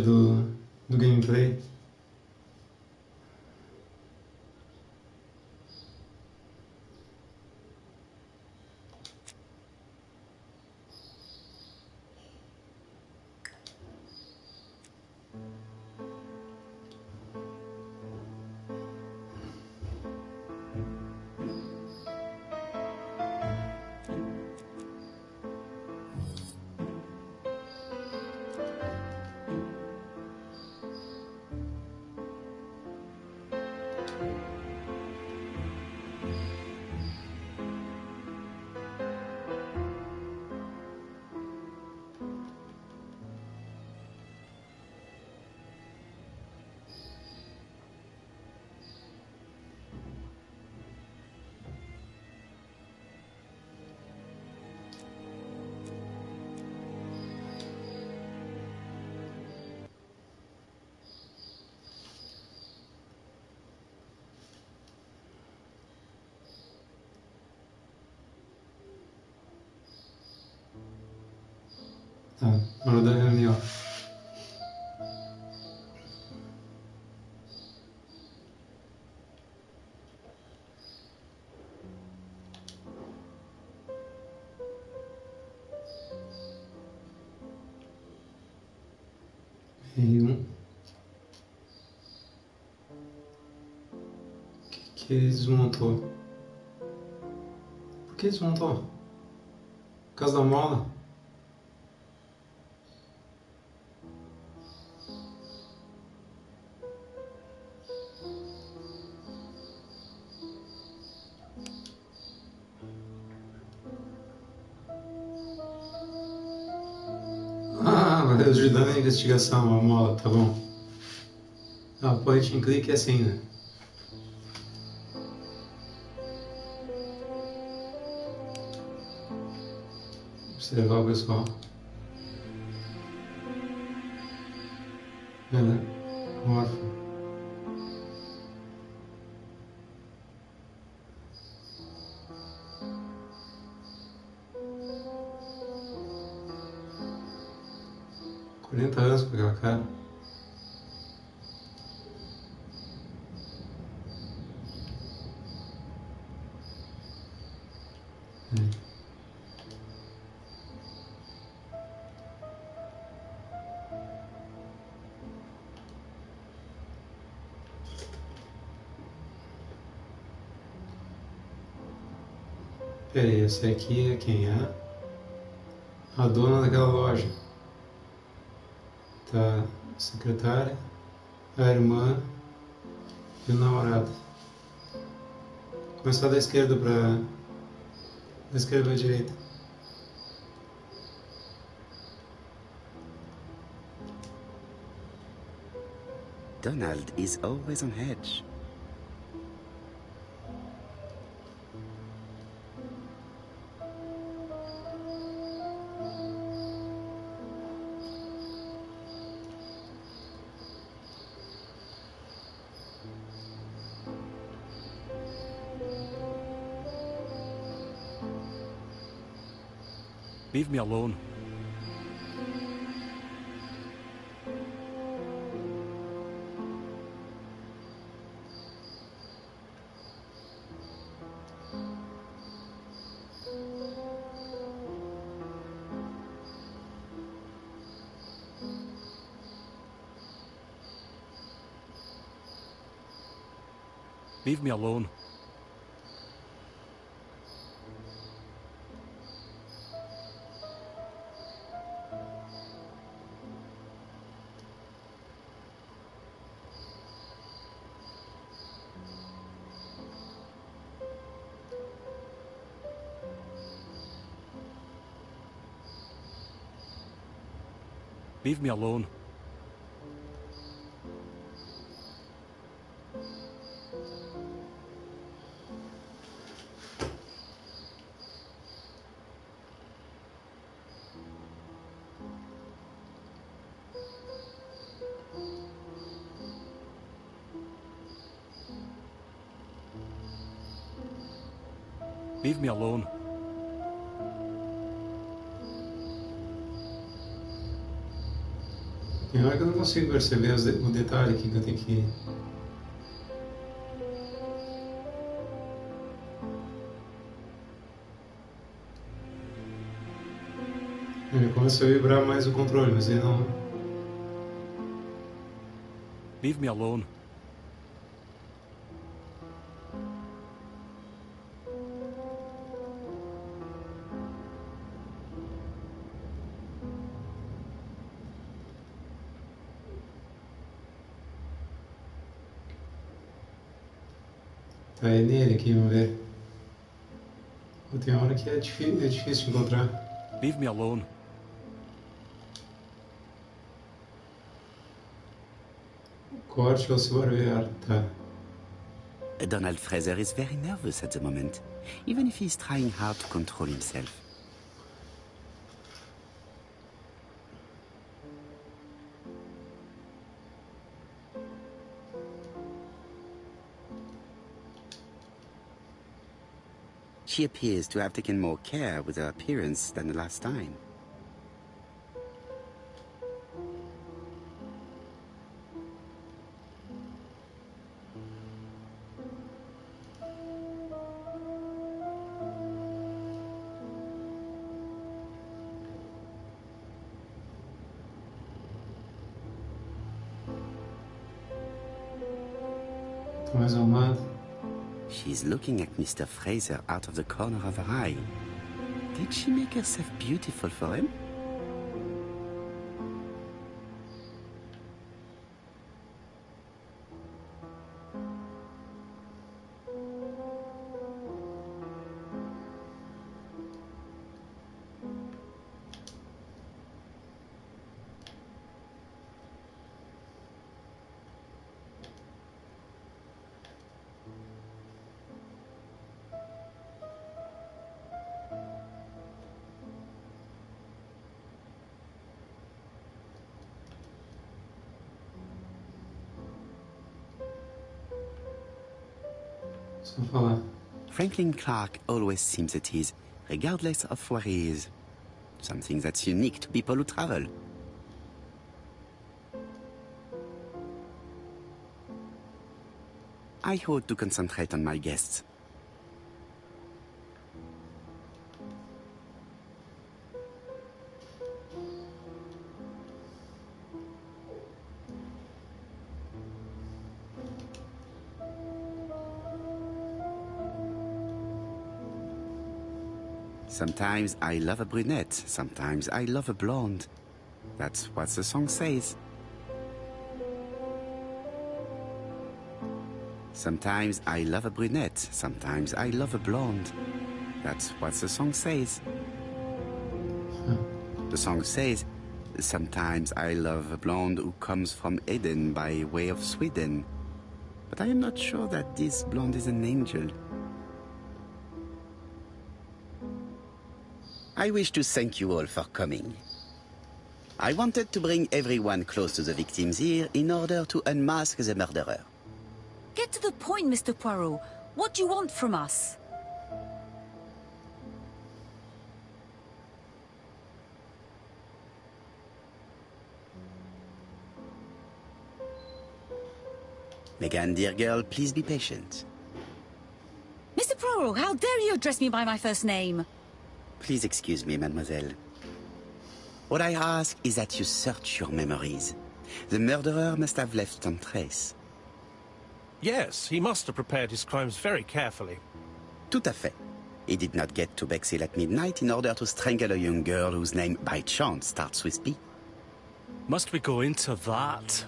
do gameplay. Tá, hora da reunião. O que desmontou? Por que desmontou? Por causa da mola? Vai ajudar na investigação, a mola, tá bom. Point and click é assim, né? Observar o pessoal. Ela é órfã. Quarenta anos com aquela cara. Peraí, essa aqui é quem é? A dona daquela loja. Tá, a secretária, a irmã e o namorado. Começar da esquerda para a direita. Donald is always on edge. Leave me alone. Leave me alone. Leave me alone. Leave me alone. Tem hora que eu não consigo perceber o detalhe aqui que eu tenho que... Ele começa a vibrar mais o controle, mas ele não... Leave me alone. Tá, é nele aqui, vamos ver. Tem hora que é difícil de encontrar. Leave me alone. Corte ou se barbear, tá. Donald Fraser is very nervous at the moment, even if he's trying hard to control himself. She appears to have taken more care with her appearance than the last time. Tô mais arrumado. She's looking at Mr. Fraser out of the corner of her eye. Did she make herself beautiful for him? Só falar. Franklin Clark always seems at ease, regardless of where he is. Something that's unique to people who travel. I ought to concentrate on my guests. Sometimes I love a brunette, sometimes I love a blonde. That's what the song says. Sometimes I love a brunette, sometimes I love a blonde. That's what the song says. The song says, sometimes I love a blonde who comes from Eden by way of Sweden. But I am not sure that this blonde is an angel. I wish to thank you all for coming. I wanted to bring everyone close to the victims here in order to unmask the murderer. Get to the point, Mr. Poirot. What do you want from us? Megan, dear girl, please be patient. Mr. Poirot, how dare you address me by my first name? Please excuse me, mademoiselle. What I ask is that you search your memories. The murderer must have left some trace. Yes, he must have prepared his crimes very carefully. Tout à fait. He did not get to Bexhill at midnight in order to strangle a young girl whose name, by chance, starts with P. Must we go into that?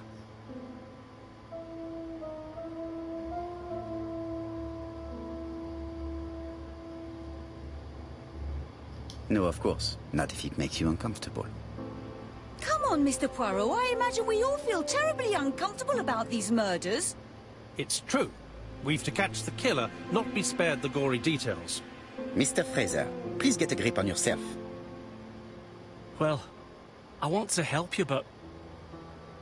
No, of course. Not if it makes you uncomfortable. Come on, Mr. Poirot. I imagine we all feel terribly uncomfortable about these murders. It's true. We've to catch the killer, not be spared the gory details. Mr. Fraser, please get a grip on yourself. Well, I want to help you, but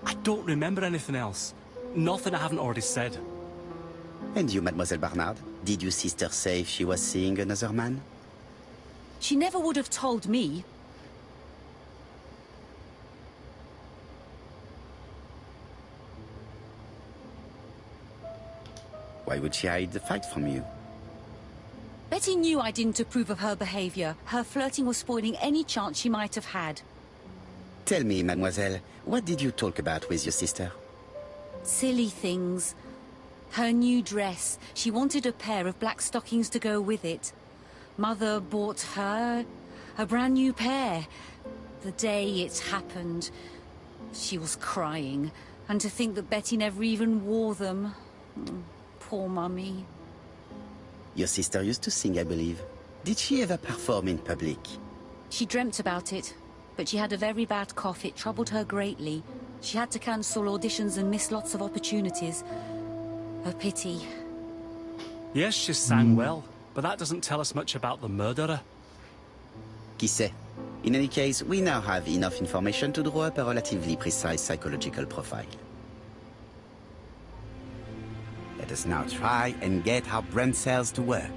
I don't remember anything else. Nothing I haven't already said. And you, Mademoiselle Barnard? Did your sister say she was seeing another man? She never would have told me. Why would she hide the fact from you? Betty knew I didn't approve of her behavior. Her flirting was spoiling any chance she might have had. Tell me, mademoiselle, what did you talk about with your sister? Silly things. Her new dress. She wanted a pair of black stockings to go with it. Mother bought her a brand new pair. The day it happened, she was crying. And to think that Betty never even wore them. Poor Mummy. Your sister used to sing, I believe. Did she ever perform in public? She dreamt about it, but she had a very bad cough. It troubled her greatly. She had to cancel auditions and miss lots of opportunities. A pity. Yes, she sang well, but that doesn't tell us much about the murderer. Qui sait? In any case, we now have enough information to draw up a relatively precise psychological profile. Let us now try and get our brain cells to work.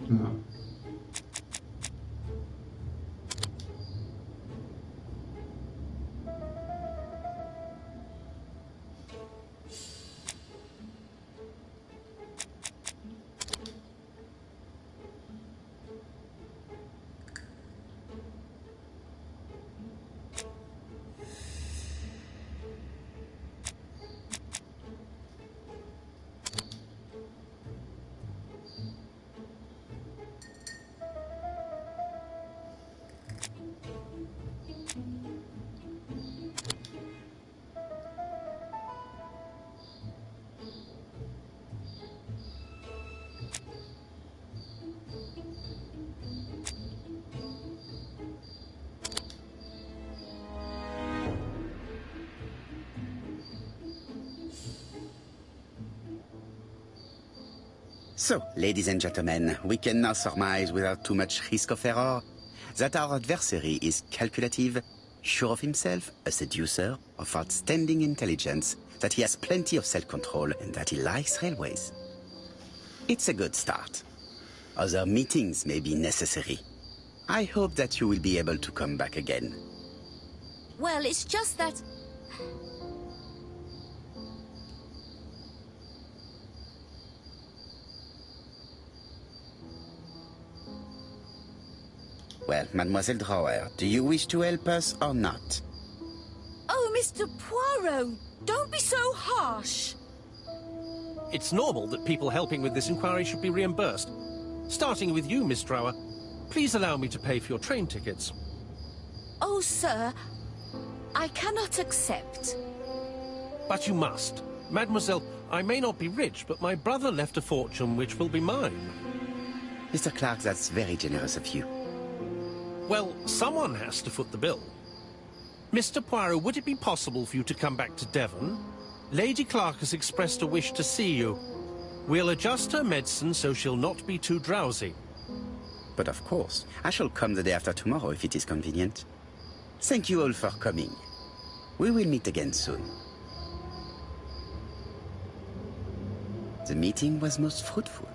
No. So, ladies and gentlemen, we can now surmise without too much risk of error that our adversary is calculative, sure of himself, a seducer, of outstanding intelligence, that he has plenty of self-control, and that he likes railways. It's a good start. Other meetings may be necessary. I hope that you will be able to come back again. Well, it's just that... Well, Mademoiselle Drawer, do you wish to help us or not? Oh, Mr. Poirot, don't be so harsh. It's normal that people helping with this inquiry should be reimbursed. Starting with you, Miss Drower. Please allow me to pay for your train tickets. Oh, sir, I cannot accept. But you must. Mademoiselle, I may not be rich, but my brother left a fortune which will be mine. Mr. Clark, that's very generous of you. Well, someone has to foot the bill. Mr. Poirot, would it be possible for you to come back to Devon? Lady Clark has expressed a wish to see you. We'll adjust her medicine so she'll not be too drowsy. But of course, I shall come the day after tomorrow if it is convenient. Thank you all for coming. We will meet again soon. The meeting was most fruitful.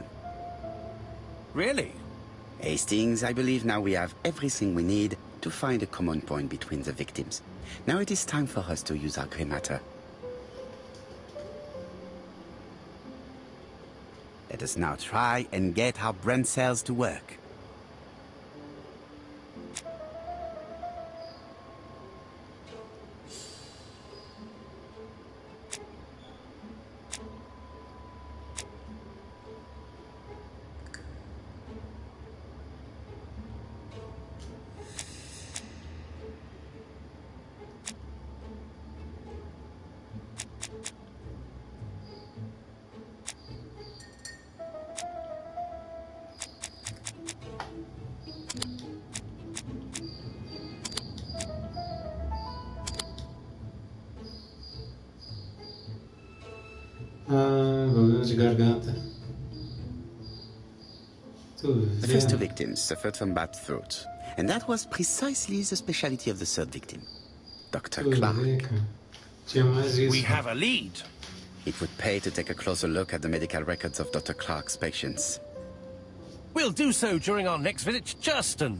Really? Hastings, I believe now we have everything we need to find a common point between the victims. Now it is time for us to use our grey matter. Let us now try and get our brain cells to work. garganta. The first two victims suffered from bad throat, and that was precisely the specialty of the third victim, Dr. Clark. Tinha mais isso. We have a lead. It would pay to take a closer look at the medical records of Dr. Clark's patients. We'll do so during our next visit to Churston.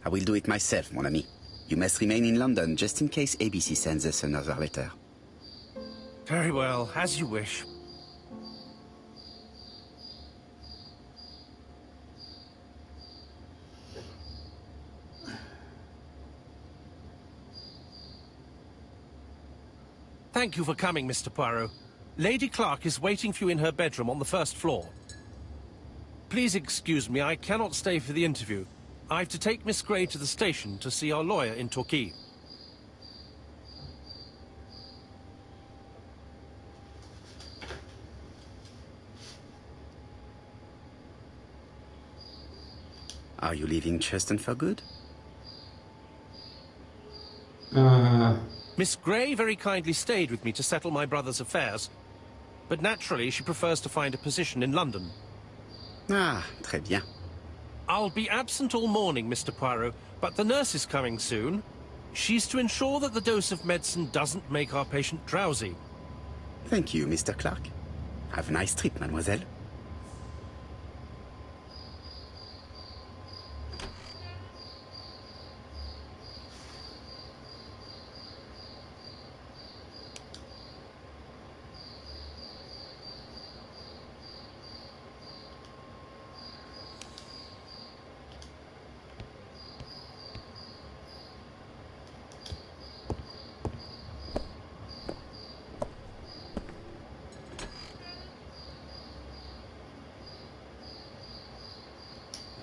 I will do it myself, mon ami. You must remain in London just in case ABC sends us another letter. Very well, as you wish. Thank you for coming, Mr. Poirot. Lady Clark is waiting for you in her bedroom on the first floor. Please excuse me, I cannot stay for the interview. I have to take Miss Grey to the station to see our lawyer in Torquay. Are you leaving Churston for good? Miss Grey very kindly stayed with me to settle my brother's affairs. But naturally, she prefers to find a position in London. Ah, très bien. I'll be absent all morning, Mr. Poirot, but the nurse is coming soon. She's to ensure that the dose of medicine doesn't make our patient drowsy. Thank you, Mr. Clark. Have a nice trip, mademoiselle.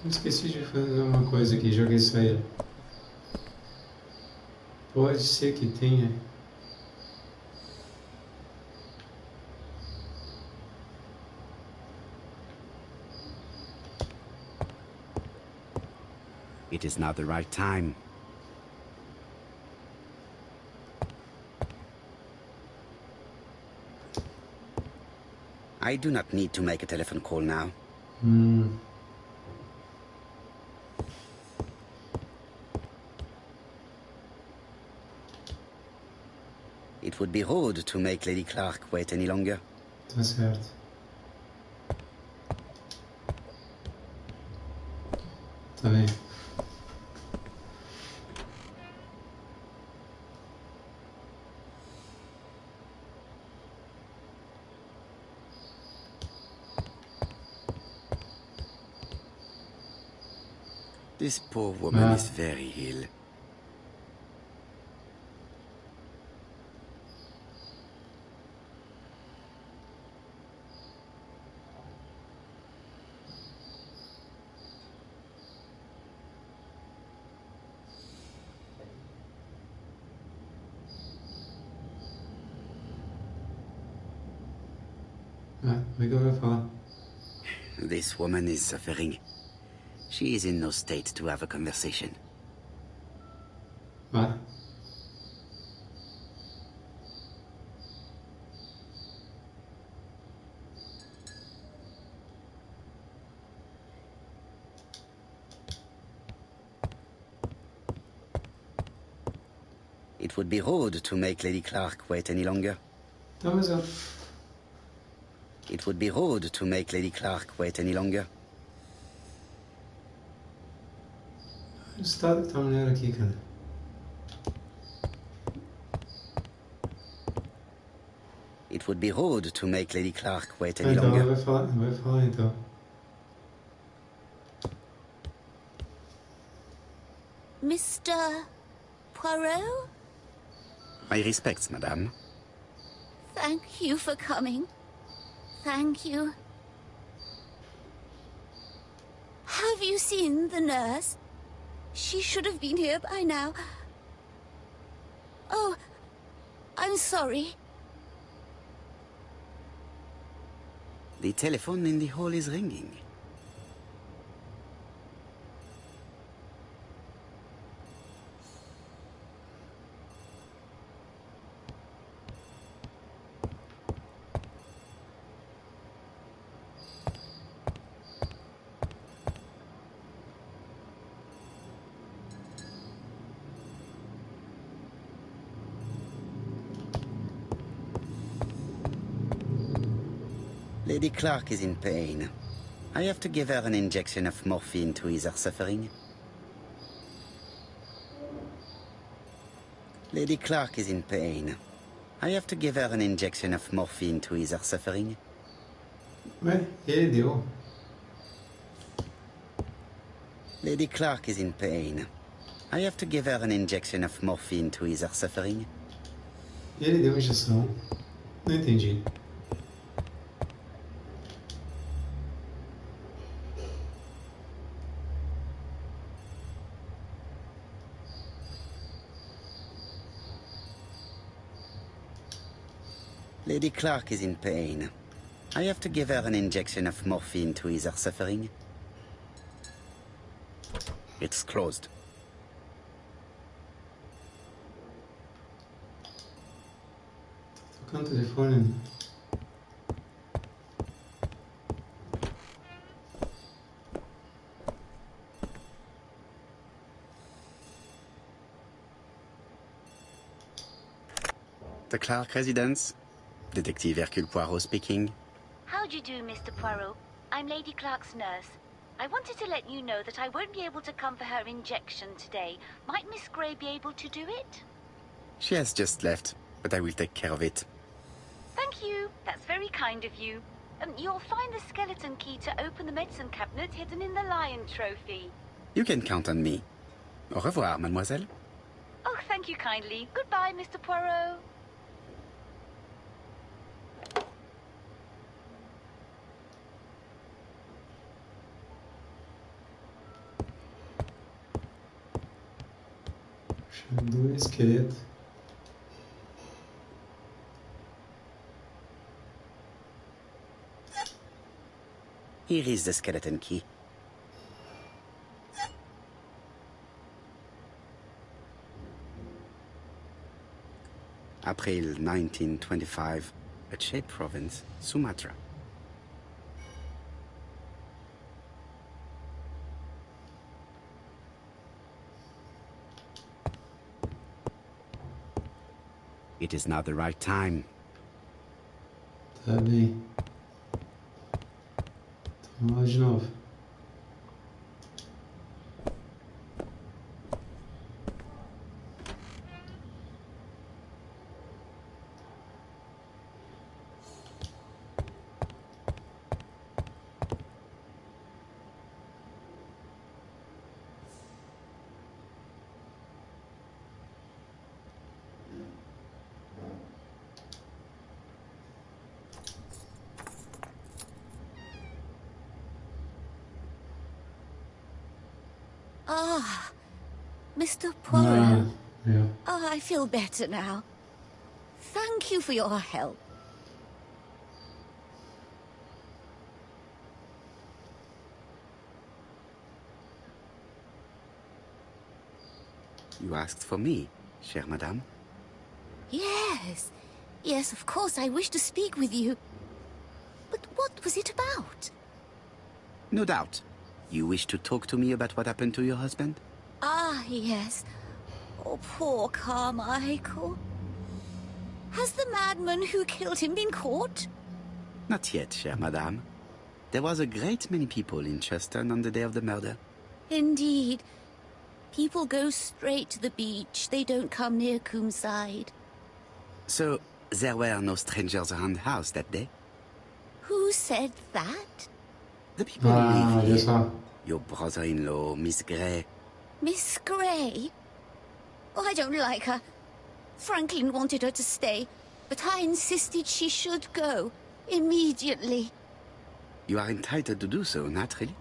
Eu esqueci de fazer uma coisa aqui, joguei saída. Pode ser que tenha. It is not the right time. I do not need to make a telephone call now. It would be rude to make Lady Clark wait any longer. Tá certo. Tá bem. This poor woman is very ill. Como é que eu vou falar? This woman is suffering. She is in no state to have a conversation. Vá. It would be rude to make Lady Clark wait any longer. Tá, mas eu... It would be rude to make Lady Clark wait any longer. O estado que tá a mulher aqui, cara. It would be rude to make Lady Clark wait any Então, longer. vai falar então. Mr. Poirot? My respects, madame. Thank you for coming. Thank you. Have you seen the nurse? She should have been here by now. Oh, I'm sorry. The telephone in the hall is ringing. Lady Clark is in pain. I have to give her an injection of morphine to ease her suffering. Lady Clark is in pain. I have to give her an injection of morphine to ease her suffering. Ué, ele deu. Lady Clark is in pain. I have to give her an injection of morphine to ease her suffering. Ele deu injeção. Não entendi. Lady Clark is in pain. I have to give her an injection of morphine to ease her suffering. It's closed. Tocando o telefone. The Clark residence. Detective Hercule Poirot speaking. How do you do, Mr. Poirot? I'm Lady Clark's nurse. I wanted to let you know that I won't be able to come for her injection today. Might Miss Grey be able to do it? She has just left, but I will take care of it. Thank you. That's very kind of you. You'll find the skeleton key to open the medicine cabinet hidden in the lion trophy. You can count on me. Au revoir, mademoiselle. Oh, thank you kindly. Goodbye, Mr. Poirot. Do esqueleto. Here is the skeleton key. April 1925, Aceh Province, Sumatra. It is not the right time. Tá bem. Então, vamos lá de novo. Ah, Mr. Poirot. Yeah. Oh, I feel better now. Thank you for your help. You asked for me, chère madame. Yes. Yes, of course, I wish to speak with you. But what was it about? No doubt. You wish to talk to me about what happened to your husband? Ah, yes. Oh, poor Carmichael. Has the madman who killed him been caught? Not yet, chère madame. There was a great many people in Cheston on the day of the murder. Indeed. People go straight to the beach. They don't come near Coomside. So, there were no strangers around the house that day? Who said that? The people who live olha here. só. Your brother-in-law, Miss Grey. Miss Grey? Oh, I don't like her. Franklin wanted her to stay, but I insisted she should go. Immediately. You are entitled to do so, naturally.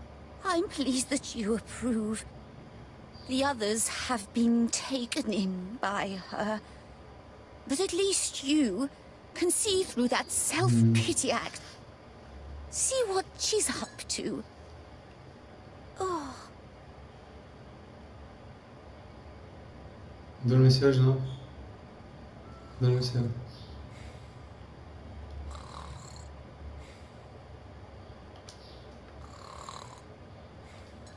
I'm pleased that you approve. The others have been taken in by her. But at least you can see through that self-pity act. See what she's up to. Oh. Adormeceu de novo. Adormeceu.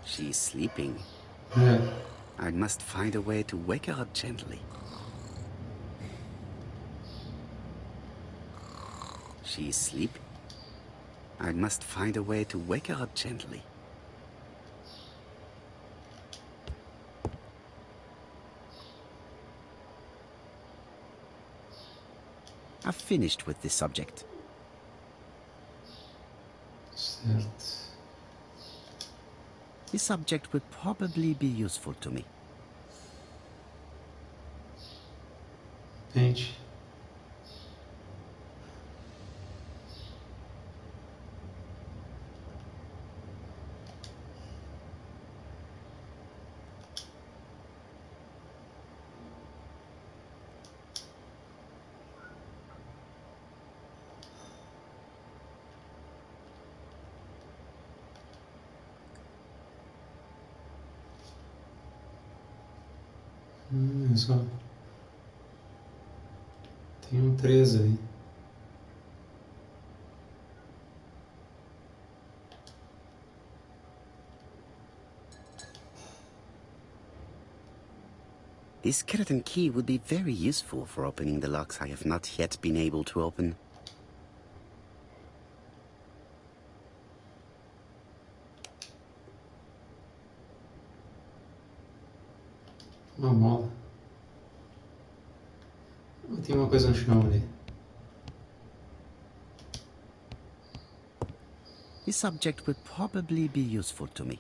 She's sleeping. É. I must find a way to wake her up gently. She's sleeping. I must find a way to wake her up gently. I've finished with this subject. Certo. This subject will probably be useful to me. Pente. É só. Tem um 3 ali. This skeleton key would be very useful for opening the locks I have not yet been able to open. Uma mola. Tem uma coisa no chão ali. This subject would probably be useful to me.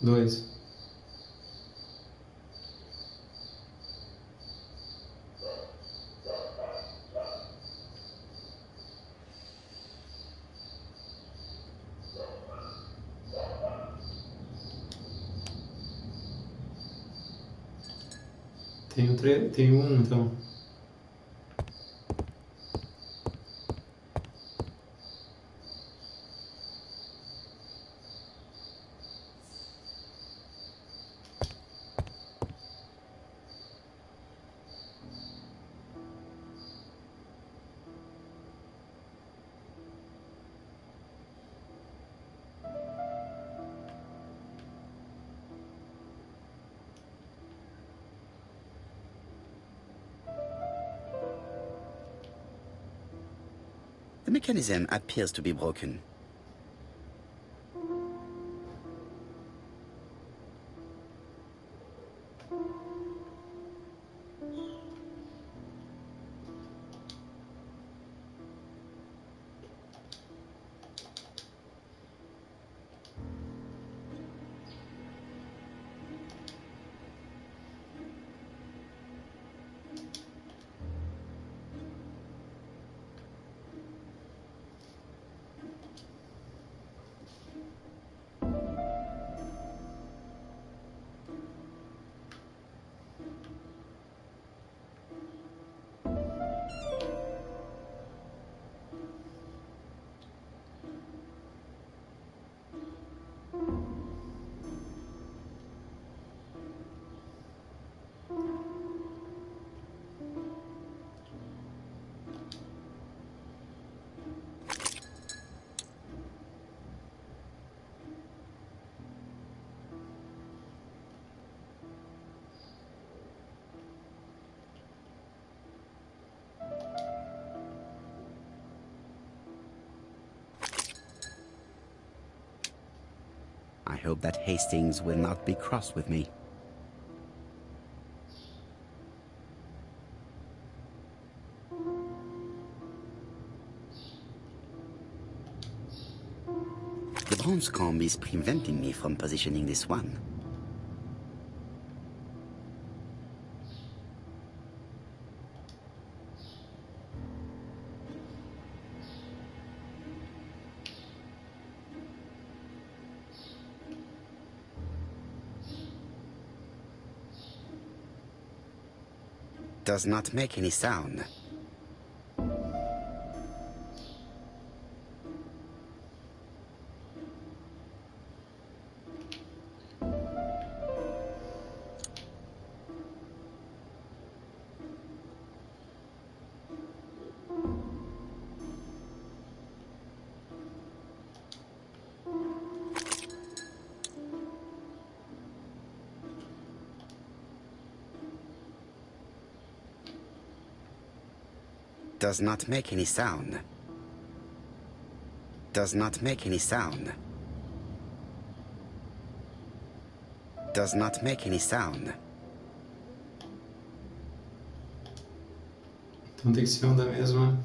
Dois. Tem um, então. The mechanism appears to be broken. I hope that Hastings will not be cross with me. The bronze comb is preventing me from positioning this one. Does not make any sound. Does not make any sound. Does not make any sound. Does not make any sound. Então tem que ser um da mesma.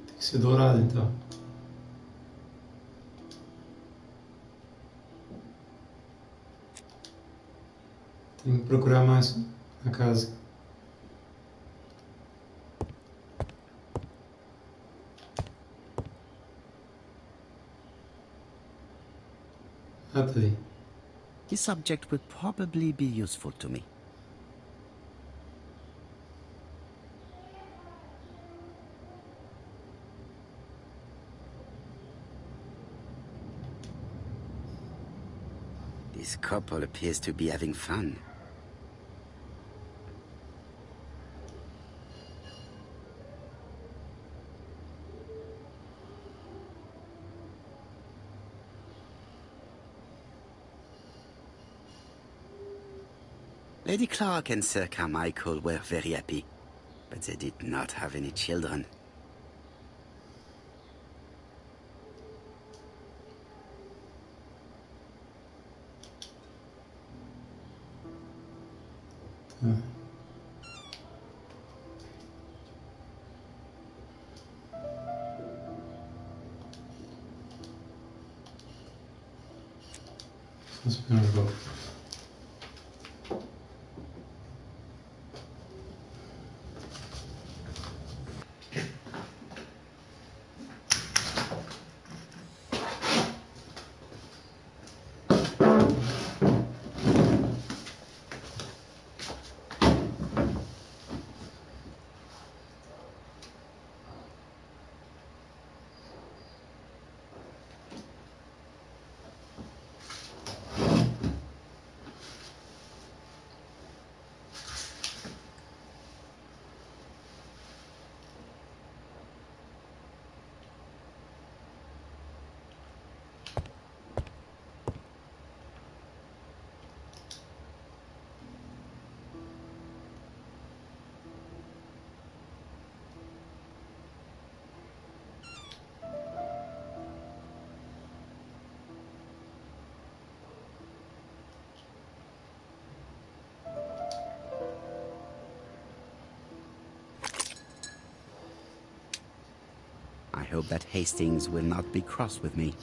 Tem que ser dourado então. Tem que procurar mais na casa. Ah, tá aí. This subject would probably be useful to me. This couple appears to be having fun. Lady Clark and Sir Carmichael were very happy, but they did not have any children. Só esperar um pouco. I hope that Hastings will not be cross with me.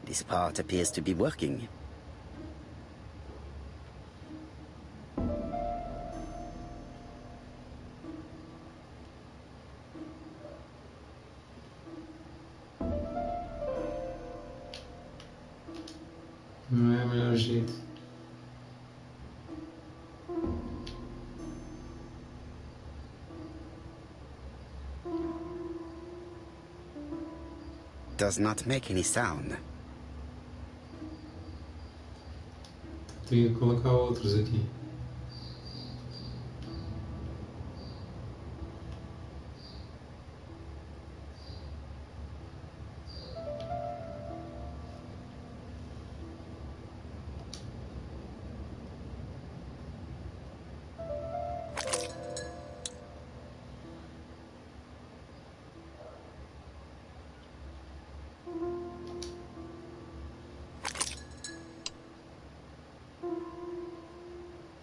This part appears to be working. Não é o melhor jeito. Does not make any sound. Tenho que colocar outros aqui.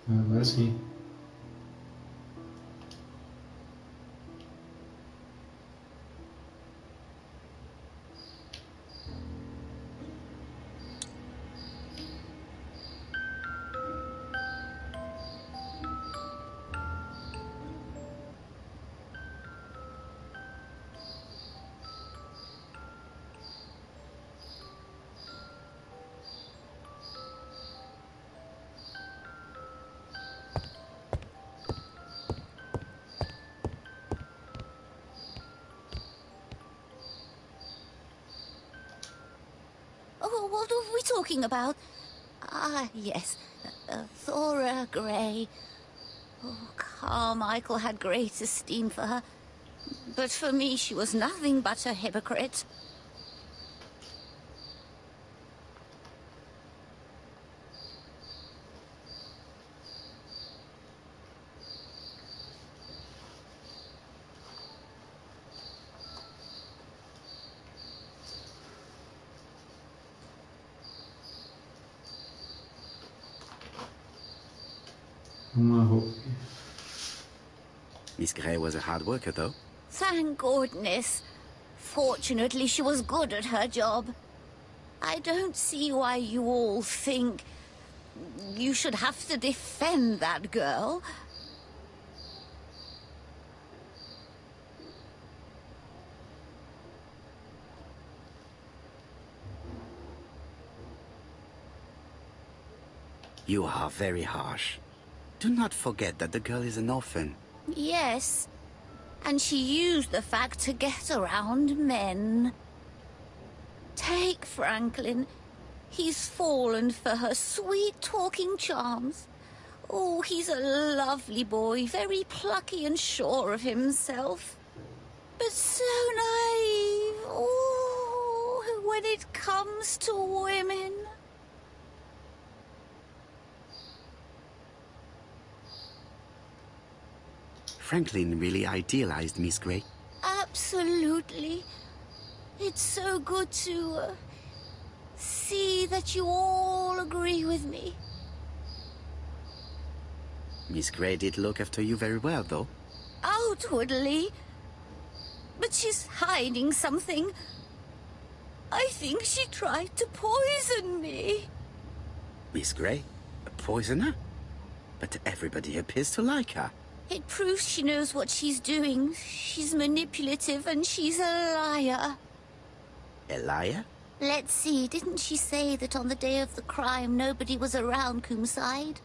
Agora sim. Oh, what are we talking about? Ah, yes. Thora Grey. Oh, Carmichael had great esteem for her. But for me, she was nothing but a hypocrite. Uma roupa. Miss Grey was a hard worker, though. Thank goodness. Fortunately, she was good at her job. I don't see why you all think you should have to defend that girl. You are very harsh. Do not forget that the girl is an orphan. Yes, and she used the fact to get around men. Take Franklin. He's fallen for her sweet-talking charms. Oh, he's a lovely boy, very plucky and sure of himself. But so naive. Oh, when it comes to women. Franklin really idealized Miss Grey. Absolutely. It's so good to see that you all agree with me. Miss Grey did look after you very well, though. Outwardly. But she's hiding something. I think she tried to poison me. Miss Grey? A poisoner? But everybody appears to like her. It proves she knows what she's doing. She's manipulative and she's a liar. A liar? Let's see, didn't she say that on the day of the crime nobody was around Coomside?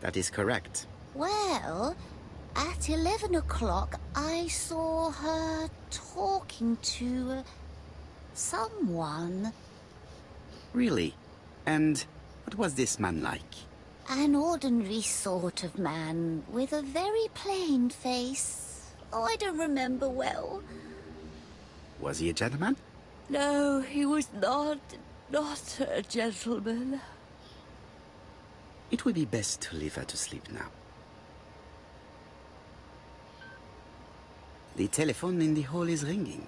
That is correct. Well, at 11 o'clock I saw her talking to someone. Really? And what was this man like? An ordinary sort of man with a very plain face. Oh, I don't remember well. Was he a gentleman? No, he was not a gentleman. It would be best to leave her to sleep now. The telephone in the hall is ringing.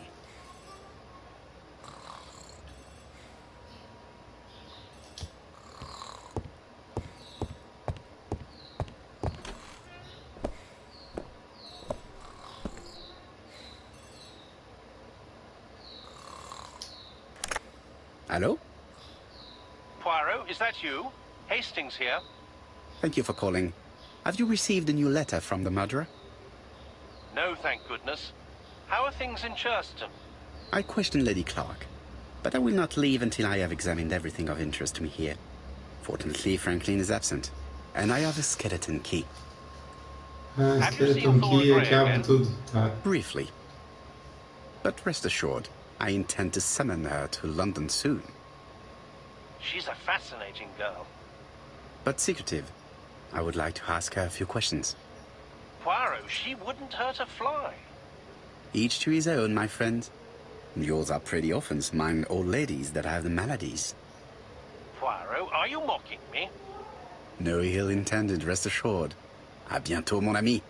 Hello? Poirot, is that you? Hastings here. Thank you for calling. Have you received a new letter from the murderer? No, thank goodness. How are things in Churston? I questioned Lady Clark, but I will not leave until I have examined everything of interest to me here. Fortunately, Franklin is absent, and I have a skeleton key. Skeleton key é que abre tudo. Tá. Briefly. But rest assured, I intend to summon her to London soon. She's a fascinating girl. But secretive. I would like to ask her a few questions. Poirot, she wouldn't hurt a fly. Each to his own, my friend. Yours are pretty orphans, mine old ladies that have the maladies. Poirot, are you mocking me? No ill intended, rest assured. À bientôt, mon ami.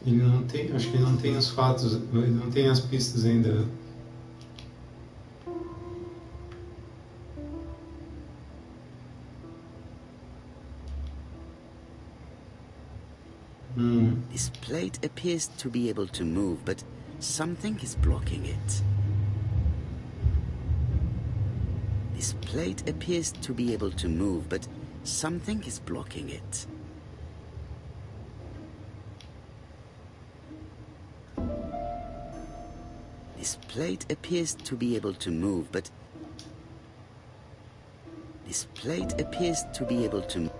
Ele não tem, acho que ele não tem os fatos, ele não tem as pistas ainda. This plate appears to be able to move, but something is blocking it. This plate appears to be able to move, but something is blocking it. This plate appears to be able to move, but this plate appears to be able to move.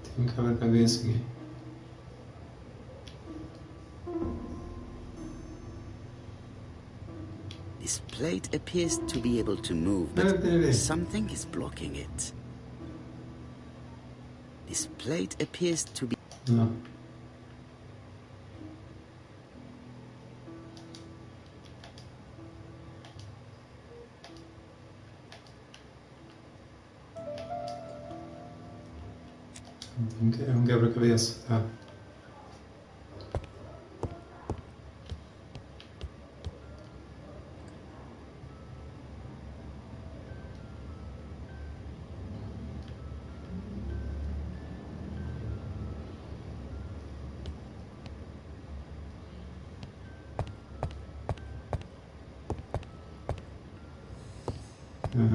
Tem um quebra-cabeça aqui. This plate appears to be able to move, but Peraí. something is blocking it. This plate appears to be... Não. É um quebra-cabeça, tá?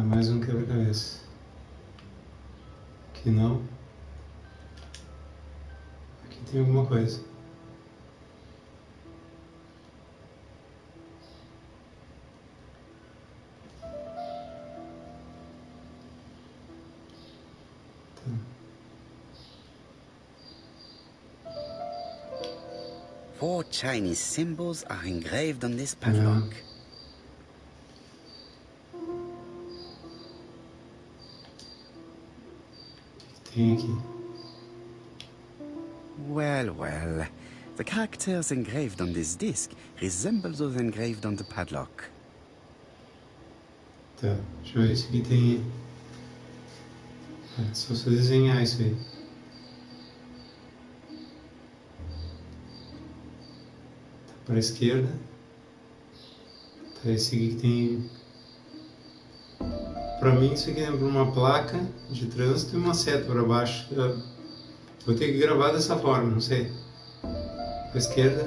Mais um quebra-cabeça. Aqui não. Aqui tem alguma coisa. Four Chinese symbols are engraved on this padlock. Tem aqui. Well, well. The characters engraved on this disc resemble those engraved on the padlock. Tá, deixa eu ver se aqui tem... É só você desenhar isso aí. Tá para a esquerda. Tá, esse aqui que tem... Para mim isso aqui lembra uma placa de trânsito e uma seta para baixo. Vou ter que gravar dessa forma, não sei. Para a esquerda.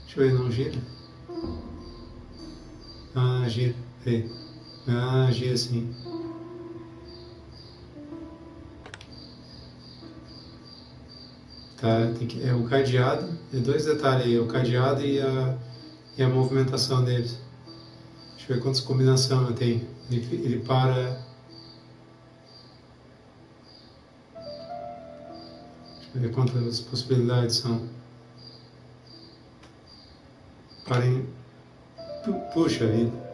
Deixa eu ver, não gira? Ah, gira. Peraí. Ah, gira sim. Tá, tem que, é o cadeado. É dois detalhes aí, o cadeado e a movimentação deles. Deixa eu ver quantas combinações eu tenho. Ele para... Deixa eu ver quantas possibilidades são. Parem... Puxa vida.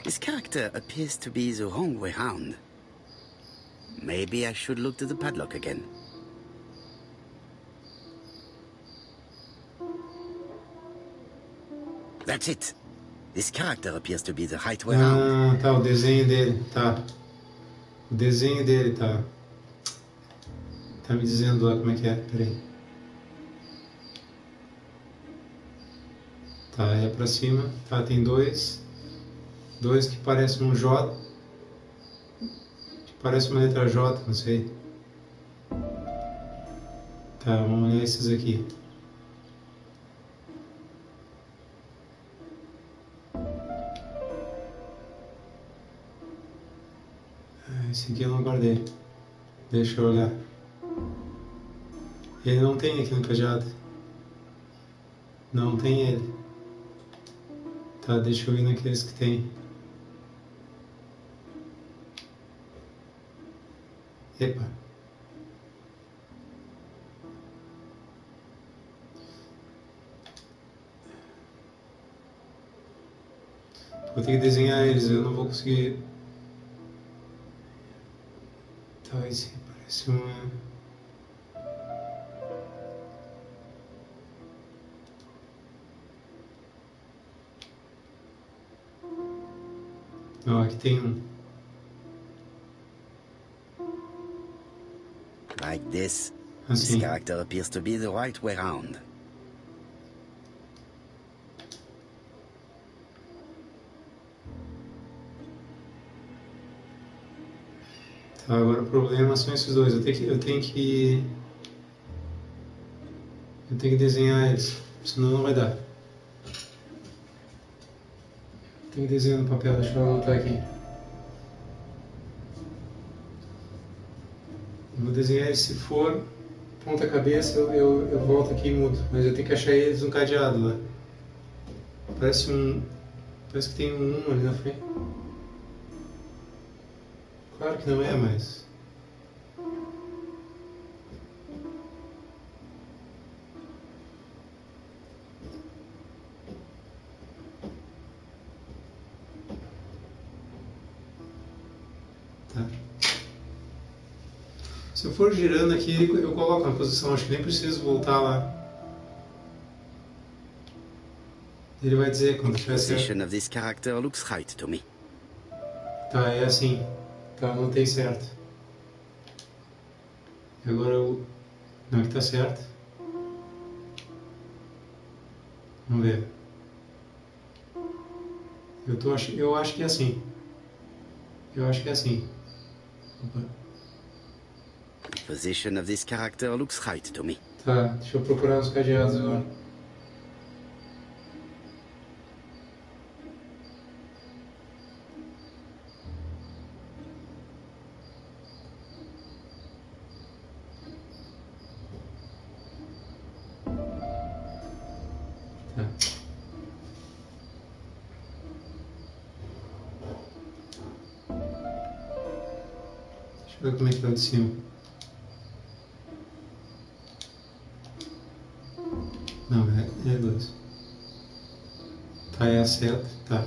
This character appears to be the wrong way round. Maybe I should look to the padlock again. That's it. This character appears to be the right way round. Ah, tá, o desenho dele, tá. O desenho dele tá... Tá me dizendo lá como é que é, peraí. Tá, é pra cima, tá, tem dois que parecem um J, que parece uma letra J, não sei. Tá, vamos olhar esses aqui. Esse aqui eu não guardei. Deixa eu olhar. Ele não tem aqui no cadeado. Não tem ele. Tá, deixa eu ir naqueles que tem. Epa. Vou ter que desenhar eles, eu não vou conseguir. Tá, esse parece uma... Não, aqui tem um. Like this. Assim. This character appears to be the right way round. Tá, agora o problema são esses dois. Eu tenho que desenhar eles, senão não vai dar. Tem que desenhar no papel, deixa eu anotar aqui. Eu vou desenhar eles, se for ponta cabeça eu volto aqui e mudo, mas eu tenho que achar eles no cadeado lá. Parece que tem um ali na frente. Claro que não é, mas... Tá. Se eu for girando aqui, eu coloco na posição, acho que nem preciso voltar lá. Ele vai dizer quando tiver certo. Position of this character looks right to me. Tá, é assim. Tá, não tem certo. E agora eu... Não, aqui tá certo. Vamos ver. Eu acho que é assim. Eu acho que é assim. Opa. Position of this character looks right to me. Tá, deixa eu procurar os cadeados agora. Tá. Deixa eu ver como é que tá o de cima. Não, é dois. Tá, é a seta. Tá.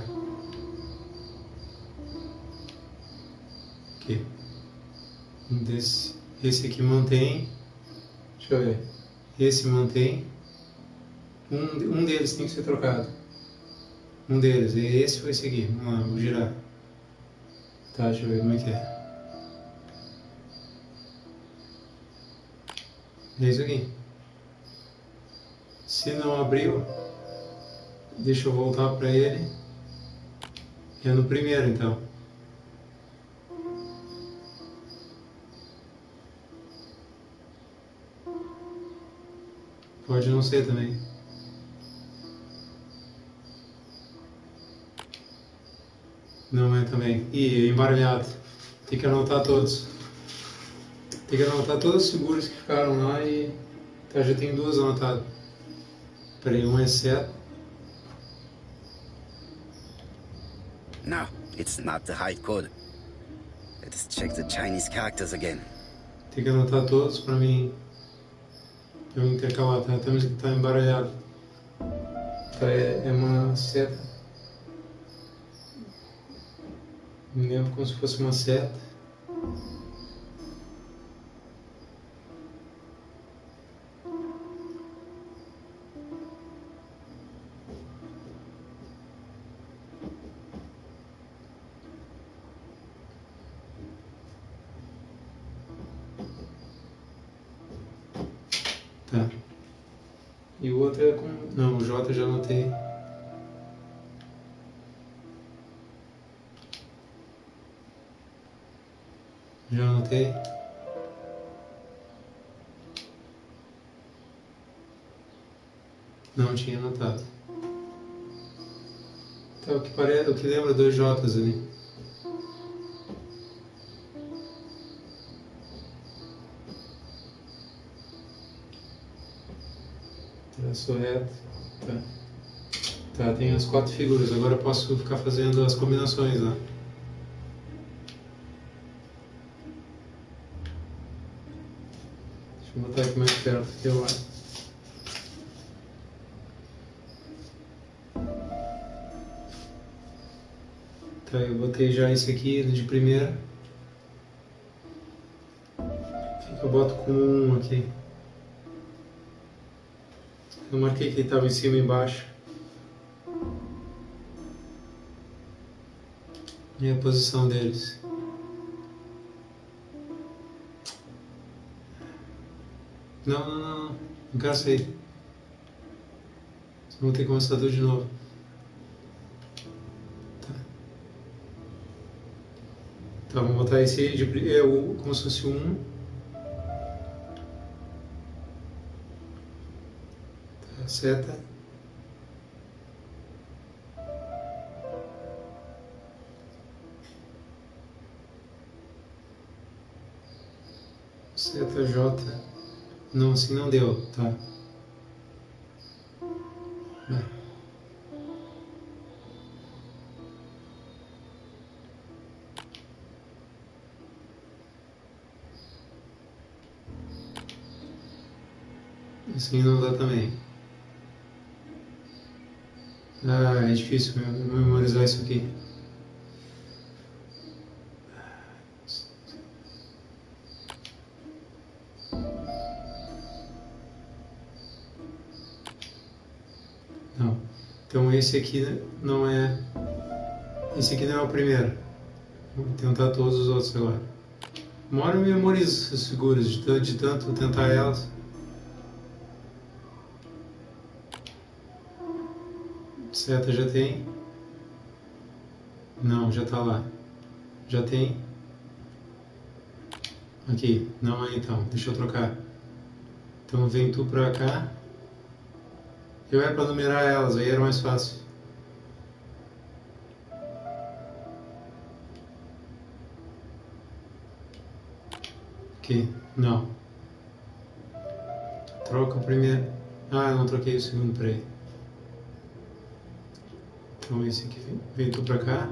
Aqui. Esse aqui mantém. Deixa eu ver. Esse mantém. Um deles tem que ser trocado. Um deles. É esse ou esse aqui? Vamos lá, vou girar. Tá, deixa eu ver como é que é. É isso aqui. Se não abriu, deixa eu voltar para ele. É no primeiro, então. Pode não ser também. Não é também. Ih, é embaralhado. Tem que anotar todos. Tem que anotar todas as figuras que ficaram lá e... Tá, já tem duas anotadas. Peraí, um é certo. No, it's not the right code. Let's check the Chinese characters again. Tem que anotar todos pra mim. Eu intercalar, tá? Tá embaralhado. Tá, é uma seta. Me lembro como se fosse uma seta. Tá. E o outro é com... Não, o J eu já anotei. Já anotei. Não tinha anotado. Tá, o que lembra dois J's ali. Traço reto. Tá. Tá, tem as 4 figuras. Agora eu posso ficar fazendo as combinações lá. Deixa eu botar aqui mais perto do teu lado. Tá, eu botei já esse aqui de primeira. Eu boto com um aqui. Eu marquei que ele estava em cima e embaixo. E a posição deles. Não quero sair. Senão vou ter que começar tudo de novo. Então, vamos botar esse como se fosse um. Tá, seta. Seta J. Não, assim não deu, tá? Assim não dá também. Ah, é difícil memorizar isso aqui. Não. Então esse aqui não é... Esse aqui não é o primeiro. Vou tentar todos os outros agora. Uma hora eu memorizo essas figuras, de tanto tentar elas. Seta já tem. Não, já está lá. Já tem. Aqui. Não é então. Deixa eu trocar. Então vem tu pra cá. Eu era para numerar elas, aí era mais fácil. Aqui. Não. Troca o primeiro. Ah, eu não troquei o segundo, peraí. Então esse aqui vem tu pra cá.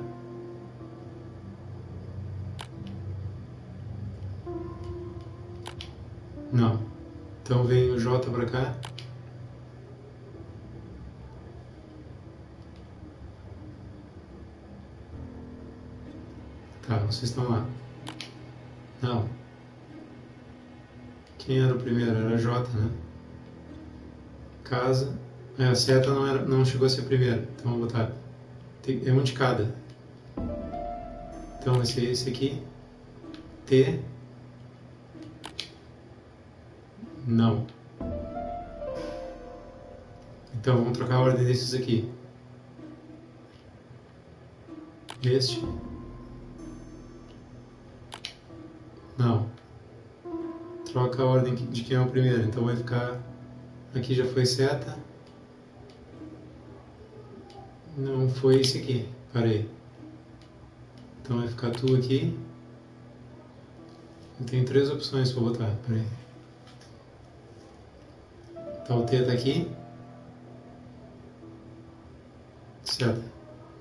Não. Então vem o J pra cá. Tá, vocês estão lá. Não. Quem era o primeiro? Era J, né? Casa. A seta não chegou a ser primeiro. Então vou botar. É um de cada. Então vai ser esse aqui. T. Não. Então vamos trocar a ordem desses aqui. Este. Não. Troca a ordem de quem é o primeiro. Então vai ficar... Aqui já foi seta. Não foi esse aqui. Parei. Então vai ficar tu aqui. Eu tenho 3 opções para botar. Parei. Tá, o T tá aqui. Seta.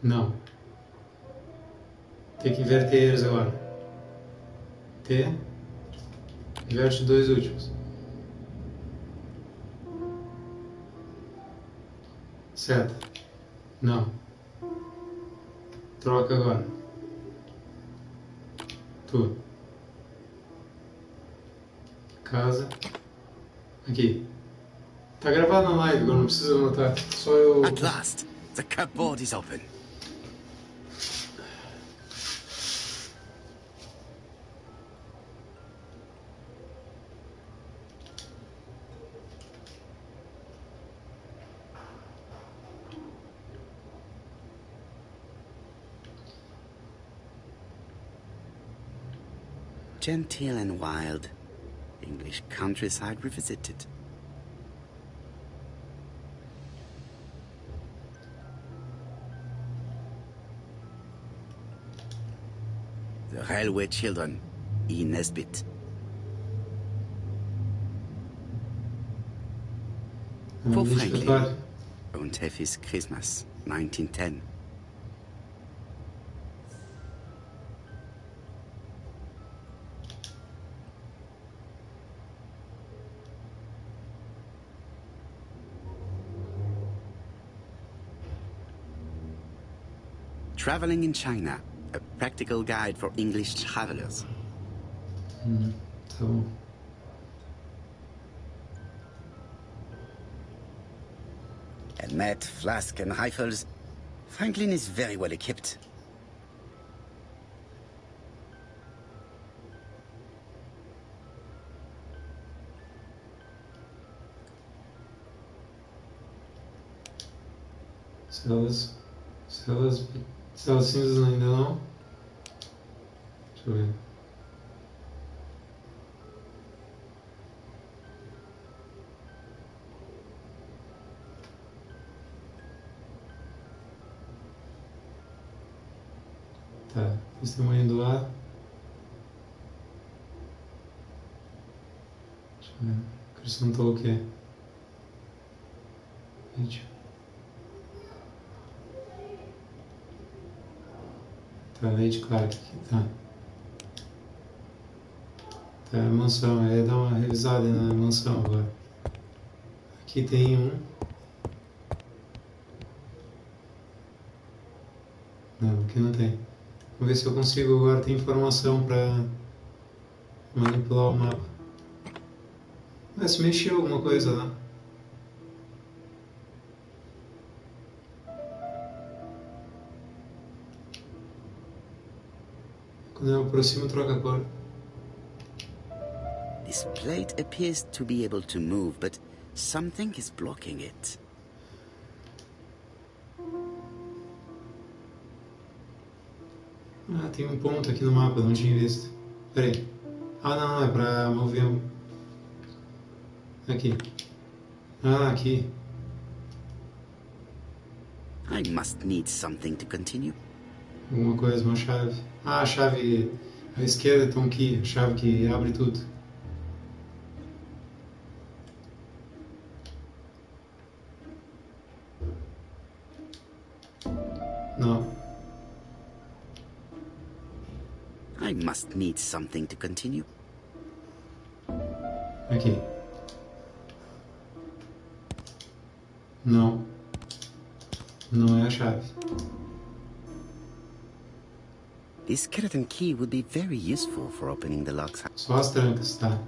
Não. Tem que inverter eles agora. T. Inverte os dois últimos. Seta. Não. Troca agora. Tu. Casa. Aqui. Tá gravado na live, agora não precisa anotar. Só eu... At last, the cupboard is open. Genteel and wild, English countryside revisited. The Railway Children, E. Nesbit. For Franklin, und Heffy's Christmas, 1910. Traveling in China, a practical guide for English travelers. So. Helmet, flask and rifles. Franklin is very well equipped. Células cinzas ainda não. Deixa eu ver. Tá, testemunho do ar. Deixa eu ver. Acrescentou o quê? Vídeo. Tá, Lady Clark aqui, tá. Tá, mansão, dá uma revisada na mansão agora. Aqui tem um. Não, aqui não tem. Vamos ver se eu consigo agora ter informação para manipular o mapa. Mas se mexeu alguma coisa lá. Quando eu aproximo, troca a cor. This plate appears to be able to move, but something is blocking it. Ah, tem um ponto aqui no mapa, não tinha visto. Pera aí. Ah, não, é pra mover um... Aqui. Ah, aqui. I must need something to continue. Alguma coisa, uma chave. Ah, a chave à esquerda estão aqui. A chave que abre tudo. Não. I must need something to continue. Aqui. Não. Não é a chave. This skeleton key would be very useful for opening the lock's house. Só as trancas, tá.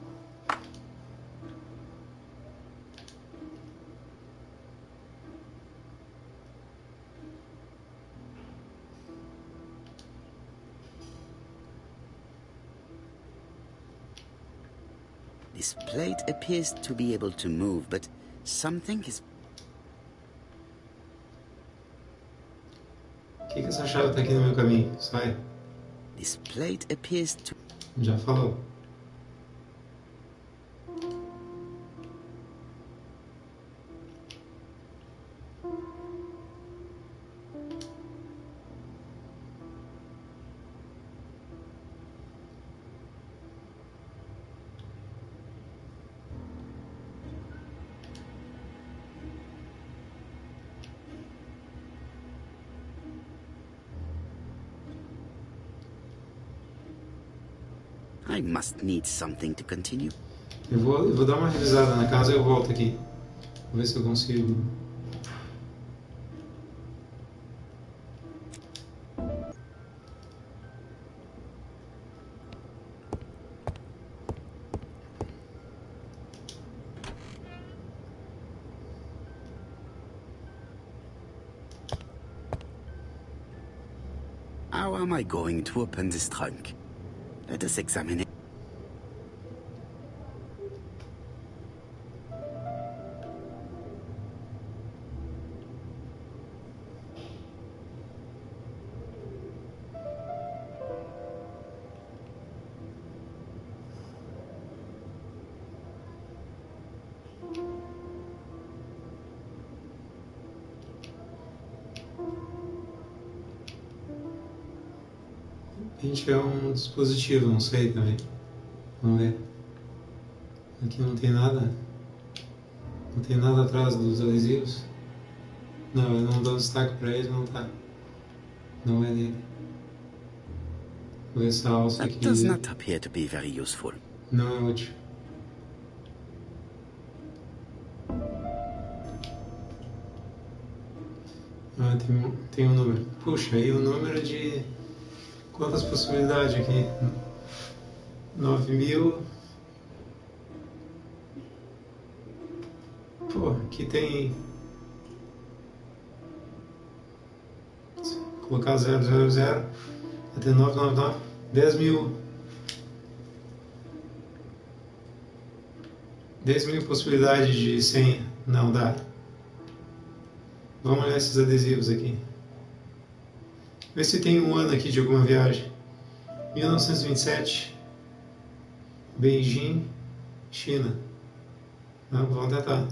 This plate appears to be able to move, but something is... Por que essa chave tá aqui no meu caminho? Sai. This plate appears to... Já falou. I must need something to continue. Eu vou dar uma revisada na casa e eu volto aqui. Vou ver se eu consigo. How am I going to open this trunk? Let us examine it. A gente é um dispositivo, não sei também. Vamos ver. Aqui não tem nada. Não tem nada atrás dos adesivos. Não, eu não dou destaque pra ele, não tá. Não é dele. Vou ver essa alça That aqui. does not appear to be very useful. Não é útil. Ah, tem um número. Puxa, aí o número de... Quantas possibilidades aqui? 9.000. Pô, aqui tem... Colocar 000 até 999. 10.000. 10.000 possibilidades de senha. Não dá. Vamos olhar esses adesivos aqui. Ver se tem um ano aqui de alguma viagem. 1927, Beijing, China. Vamos tentar.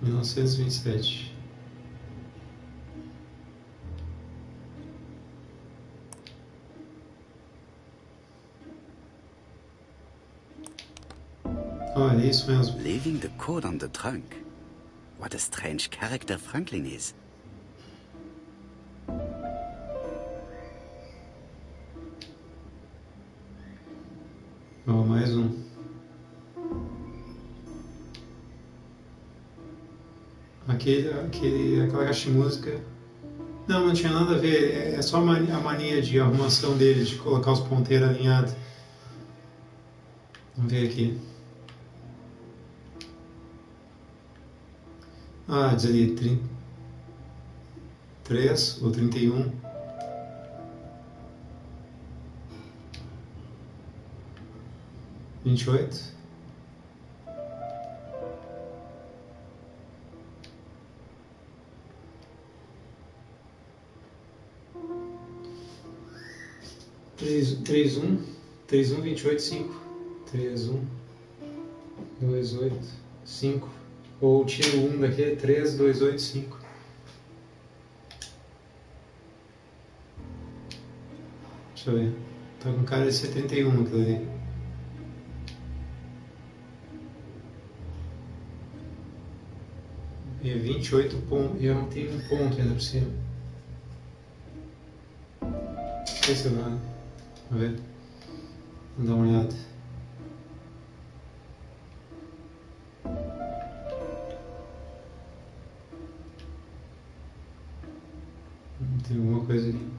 Mil novecentos e 1927. Olha, isso mesmo. Leaving the code on the trunk. What a strange character Franklin is. Ó, mais um. Aquela caixa de música. Não tinha nada a ver. É só a mania de arrumação dele, de colocar os ponteiros alinhados. Vamos ver aqui. Diz ali 3 ou 31. Vinte e oito. Três um 28 5. 3 1 2 8 5. Ou tiro 1 daqui, 3 2 8 5. Deixa eu ver. Tá com cara de 71 aquilo ali. E 28 pontos. E eu não tenho um ponto ainda por cima. Não sei se vai. Vamos ver. Vamos dar uma olhada. Tem alguma coisa ali.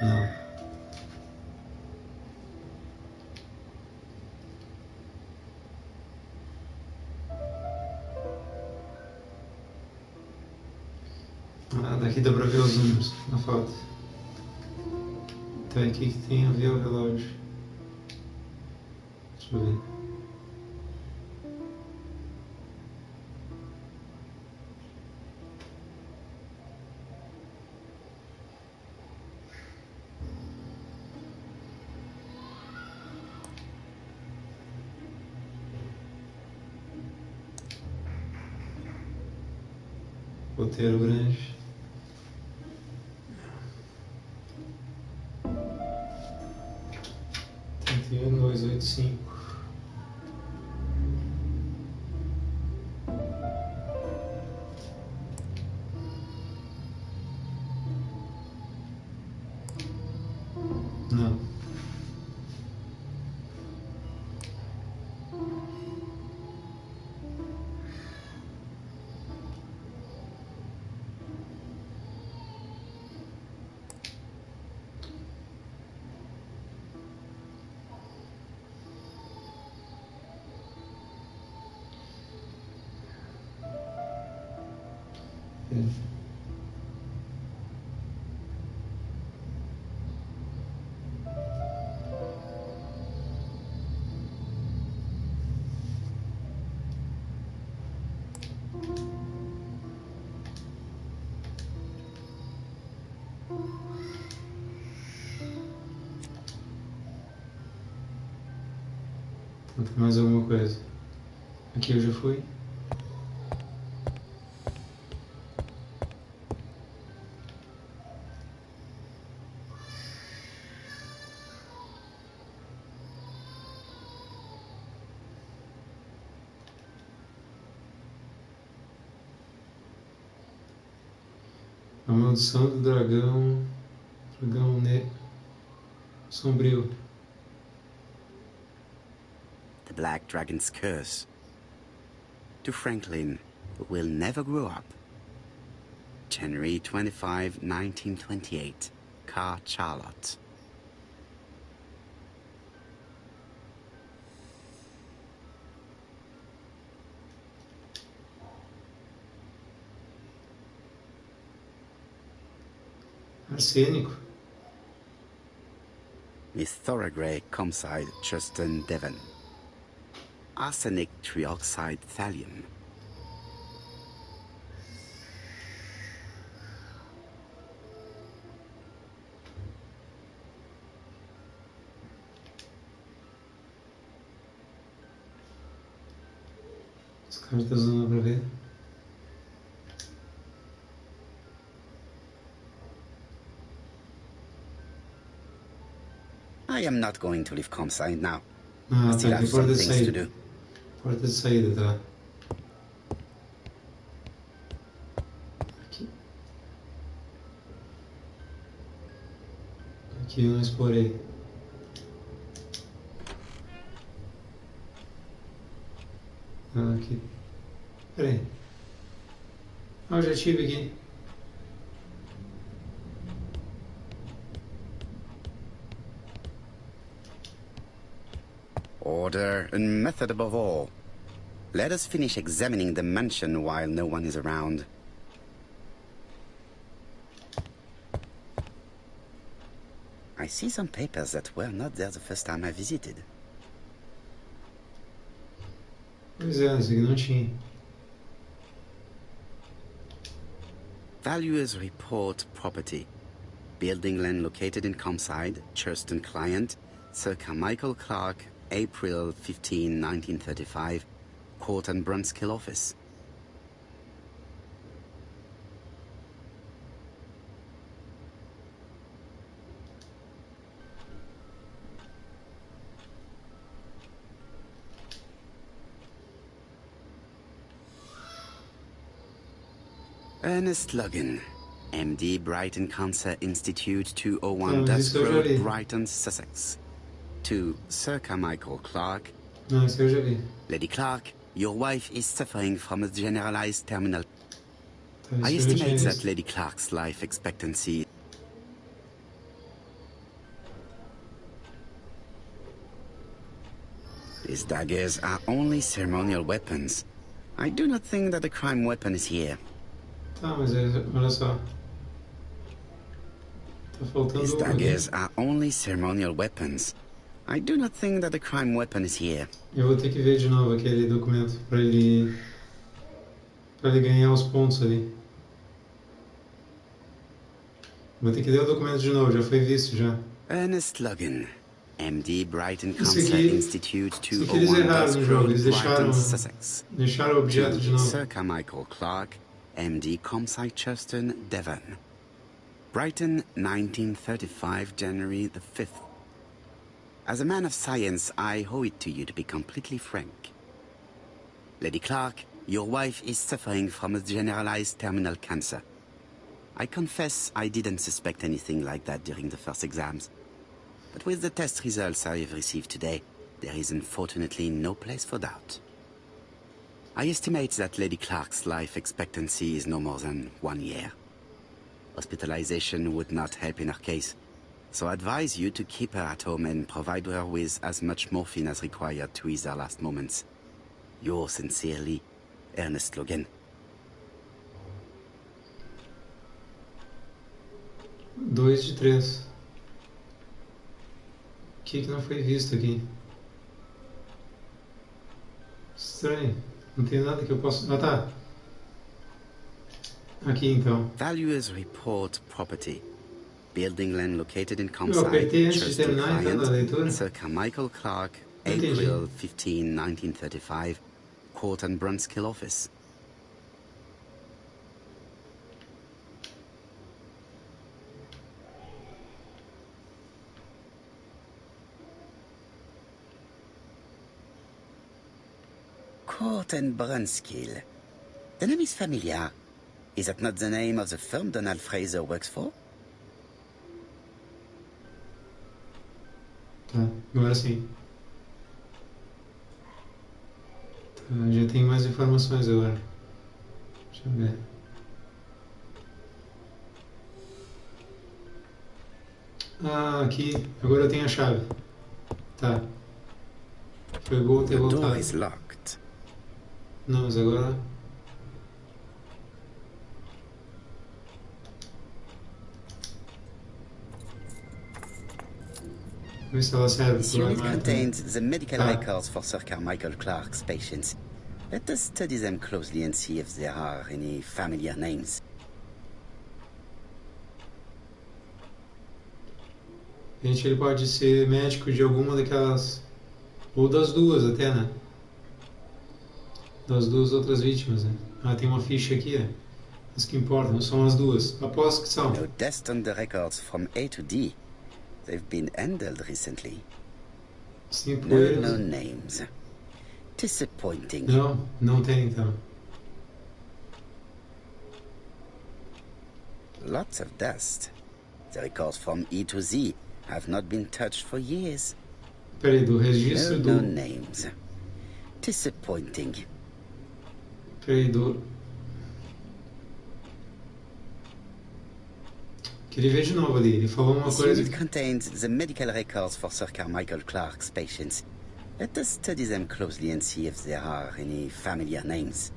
Não. Daqui dá pra ver os números na foto. Então aqui que tem a ver o relógio. Deixa eu ver. Roteiro grande. Tem 2 8 5. Não. Tem mais alguma coisa. Aqui eu já fui. maldição do dragão sombrio. The Black Dragon's Curse. To Franklin, who will never grow up. January 25, 1928. Car Charlotte. Arsênico. Miss Thorogray, Comside, Justin, Devon. Arsenic trioxide thallium. As cartas não dá pra ver. I am not going to leave Comside now. Ah, I still tá have aqui, some porta de things to saída. do. Porta de saída, tá. Aqui. Aqui eu não explorei. Ah, aqui. Pera aí. Ah, eu já tive aqui. Order and method above all. Let us finish examining the mansion while no one is around. I see some papers that were not there the first time I visited. Pois é, esse aqui não tinha. Valuers report property. Building land located in Comside, Churston client, Sir Carmichael Clark, April 15, 1935, Court and Brunskill office. Ernest Logan, MD, Brighton Cancer Institute, 201 Dusk Road, Brighton, Sussex. To Sir Carmichael Clark. Não, esse eu já vi. Lady Clark, your wife is suffering from a generalized terminal. Tá, I esse eu já tinha estimate that visto. Lady Clark's life expectancy. These daggers are only ceremonial weapons. I do not think that the crime weapon is here. Tá, mas olha só. Tá faltando These uma aqui. daggers are only ceremonial weapons. I do not think that the crime weapon is here. Eu vou ter que ver de novo aquele documento pra ele ganhar os pontos ali. Vou ter que ler o documento de novo, já foi visto já. Ernest Logan, MD, Brighton Isso Cancer aqui Institute, eles erraram 201 no Dusk jogo, Road, eles Brighton, Sussex. deixaram o objeto de novo. Sir Carmichael Clark, MD, Comside, Churston, Devon. Brighton, 1935, January the 5th. As a man of science, I owe it to you to be completely frank. Lady Clark, your wife is suffering from a generalized terminal cancer. I confess I didn't suspect anything like that during the first exams. But with the test results I have received today, there is unfortunately no place for doubt. I estimate that Lady Clark's life expectancy is no more than 1 year. Hospitalization would not help in her case, so I advise you to keep her at home and provide her with as much morphine as required to ease her last moments. Yours sincerely, Ernest Logan. 2 de 3. O que não foi visto aqui? Estranho. Não tem nada que eu possa... Ah, tá. Aqui, então. Valuers report property. Building land located in Eu Comside, apertei antes de Churston terminar, então, a leitura. client, Sir Carmichael Clark, Entendi. April 15, 1935, Court and Brunskill office. Court and Brunskill. The name is familiar. Is that not the name of the firm Donald Fraser works for? Tá, agora sim. Tá, já tem mais informações agora. Deixa eu ver. Ah, aqui. Agora eu tenho a chave. Tá. Foi bom ter The door voltado. is locked. Não, mas agora... Vamos ver se ela serve This para unit armário. contains the medical Ah. records for Sir Carmichael Clark's patients. Let us study them closely and see if there are any familiar names. Gente, ele pode ser médico de alguma daquelas... Ou das duas até, né? Das duas outras vítimas, né? Ah, tem uma ficha aqui, é. As que importam, são as duas. Aposto que são. No dust on the records from A to D. They've been handled recently. Sim, No poeiras. names. Disappointing. Não, não tem então. Lots of dust. The records from E to Z have not been touched for years. Peraí, do registro No do... names. Disappointing. Peraí, do... Queria ver de novo ali. Ele falou uma This coisa... unit contains the medical records for Sir Carmichael Clark's patients. Let us study them closely and see if there are any familiar names.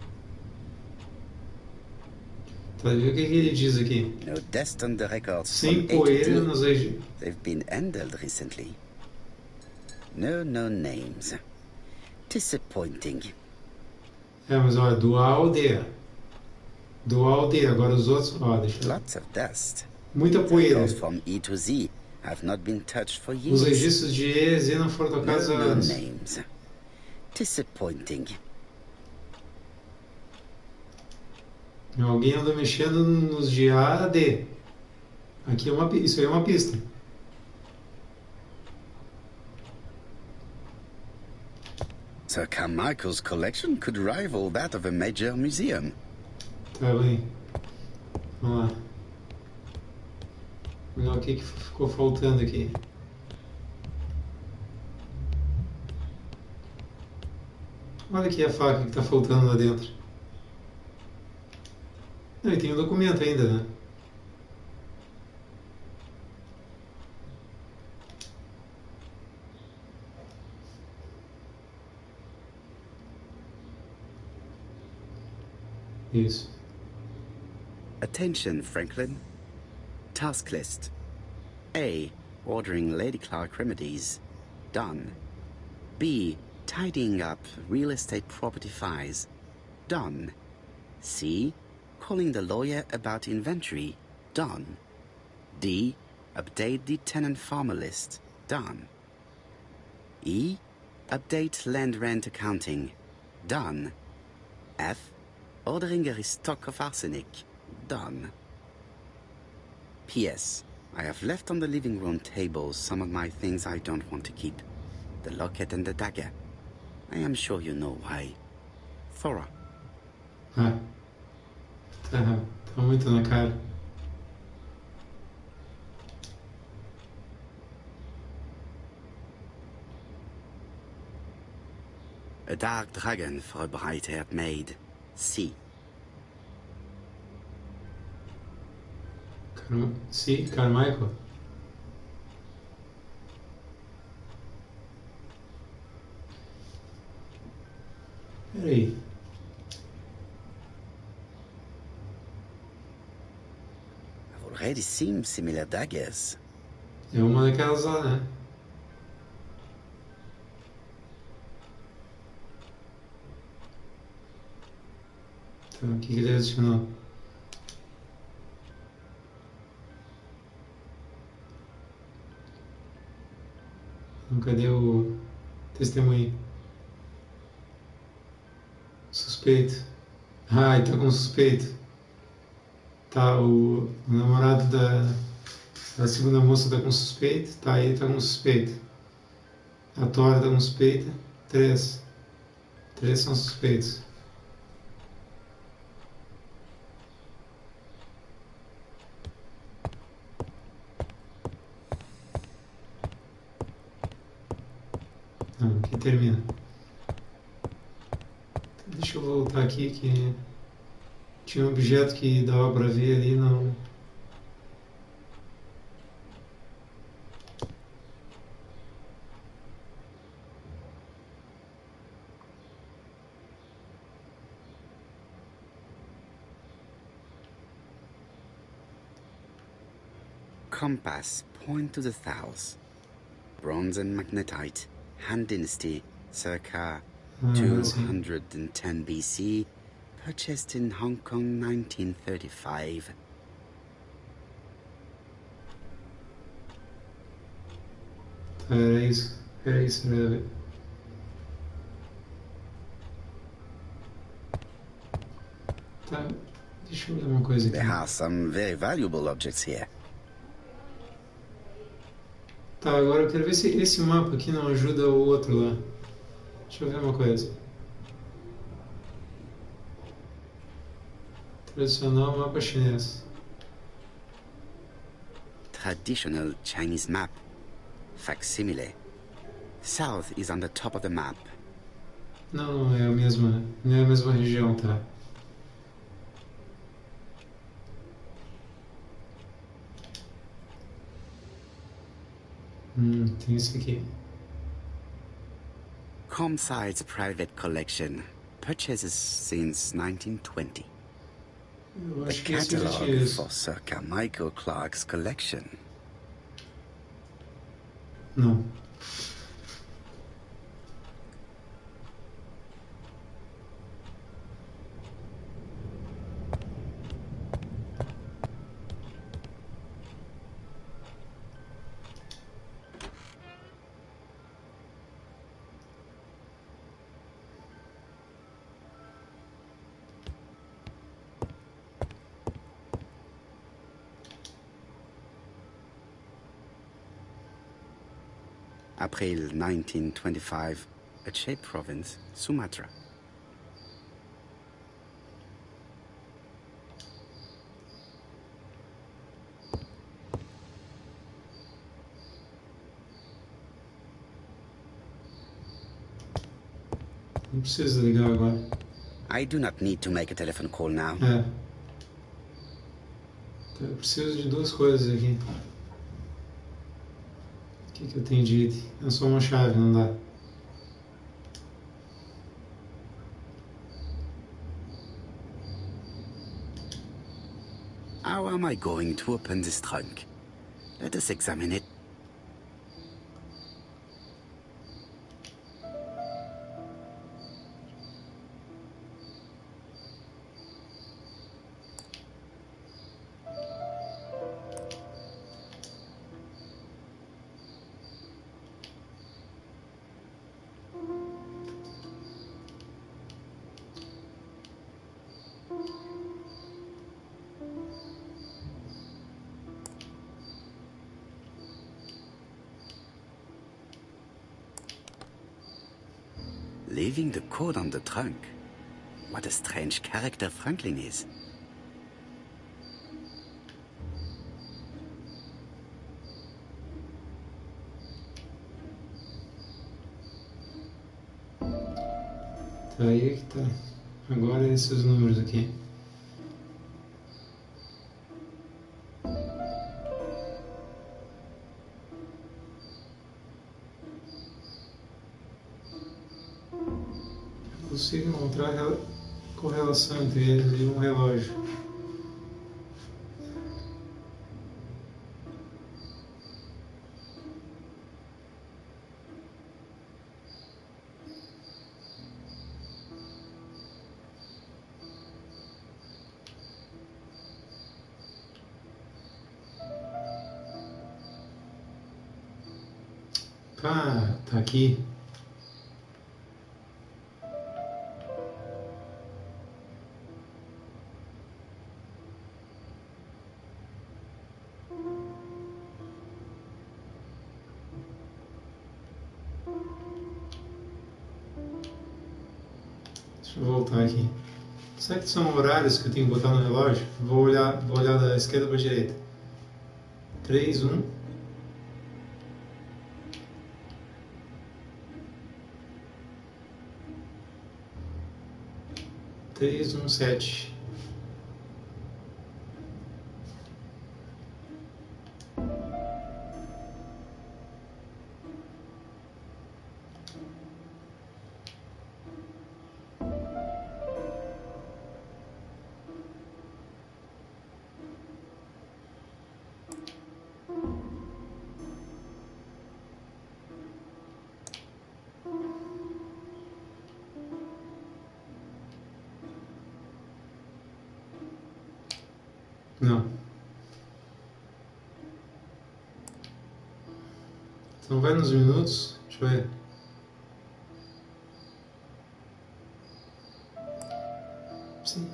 Tá, ver o que ele diz aqui. No dust on the records Sem from A to poeira D. nos registros. They've been handled recently. No names. Disappointing. É, mas olha, do A ao D. Do A ao D. Agora os outros... Ó, deixa eu... Lots of dust. Muita The poeira. records from E to Z have not been touched for Os years. registros de E e Z não foram tocados há No anos. names. Disappointing. Alguém andou mexendo nos de A a D. Aqui é uma... Isso aí é uma pista. Sir Carmichael's collection could rival that of a major museum. Tá bem. Vamos lá. Vamos ver o que ficou faltando aqui. Olha aqui a faca que está faltando lá dentro. Não, e tem um documento ainda, né? Isso. Attention, Franklin. Task list. A. Ordering Lady Clark remedies. Done. B. Tidying up real estate property files. Done. C. Calling the lawyer about inventory. Done. D. Update the tenant farmer list. Done. E. Update land rent accounting. Done. F. Ordering a restock of arsenic. Done. P.S. I have left on the living room table some of my things I don't want to keep. The locket and the dagger. I am sure you know why. Thora. Ah. Tá muito na cara. A dark dragon for a bright-haired maid. C. Sim, Carmichael. Peraí. I've already seen similar daggers. É uma daquelas lá, né? Então, o que ele adicionou? Então, cadê o testemunho? Suspeito. Ah, ele tá com suspeito. Tá, o namorado da segunda moça tá com suspeito. Tá, ele tá com suspeito. A Tora tá com suspeita. 3. 3 são suspeitos. Deixa eu voltar aqui que tinha um objeto que dava para ver ali, não. Compass, point to the south. Bronze and magnetite, Han Dynasty, circa 210 BC, purchased in Hong Kong 1935. Era isso, era isso, era... Tá, deixa eu ver uma coisa aqui. There are some very valuable objects here. Tá, agora eu quero ver se esse mapa aqui não ajuda o outro lá. Deixa eu ver uma coisa. Tradicional mapa chinês. Traditional Chinese map. Facsimile. South is on the top of the map. Não, não é a mesma, não é a mesma região, tá? Tem isso aqui. Comside's private collection. Purchases since 1920. Eu The acho que esse já tinha catalog isso. for Sir Michael Clark's collection. Não. April 1925, Aceh Province, Sumatra. Não precisa ligar agora. I do not need to make a telephone call now. É. Eu preciso de duas coisas aqui. O que eu tenho de item? É só uma chave, não dá. How am I going to open this trunk? Let us examine it. Leaving the code on the trunk. What a strange character Franklin is. Tá aí que tá. Agora esses números aqui. Consigo encontrar a correlação entre eles e um relógio. Ah, tá aqui. Deixa eu voltar aqui. Será que são horários que eu tenho que botar no relógio? Vou olhar da esquerda para a direita. 3, 1. 317. Não. Então vai nos minutos. Deixa eu ver. Sim.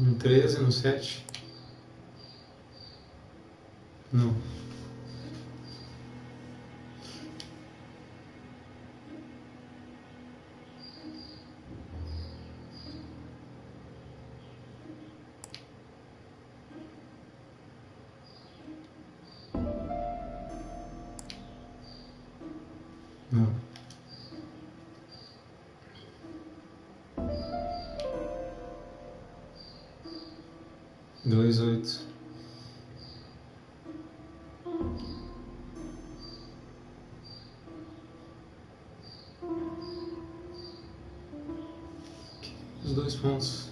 No 13, no 7. Não. Não. Dois, 8. Os 2 pontos.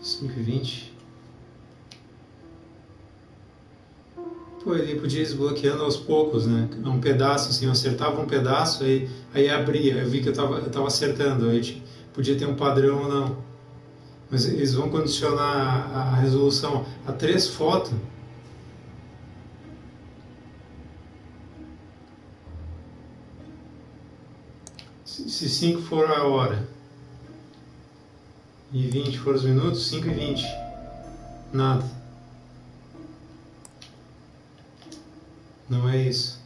Cinco e 20. Pô, ele podia ir desbloqueando aos poucos, né? Um pedaço, assim, eu acertava um pedaço, aí abria, eu vi que eu tava acertando, aí podia ter um padrão ou não. Mas eles vão condicionar a resolução a 3 fotos. Se 5 for a hora e 20 for os minutos, 5 e 20. Nada. Não é isso.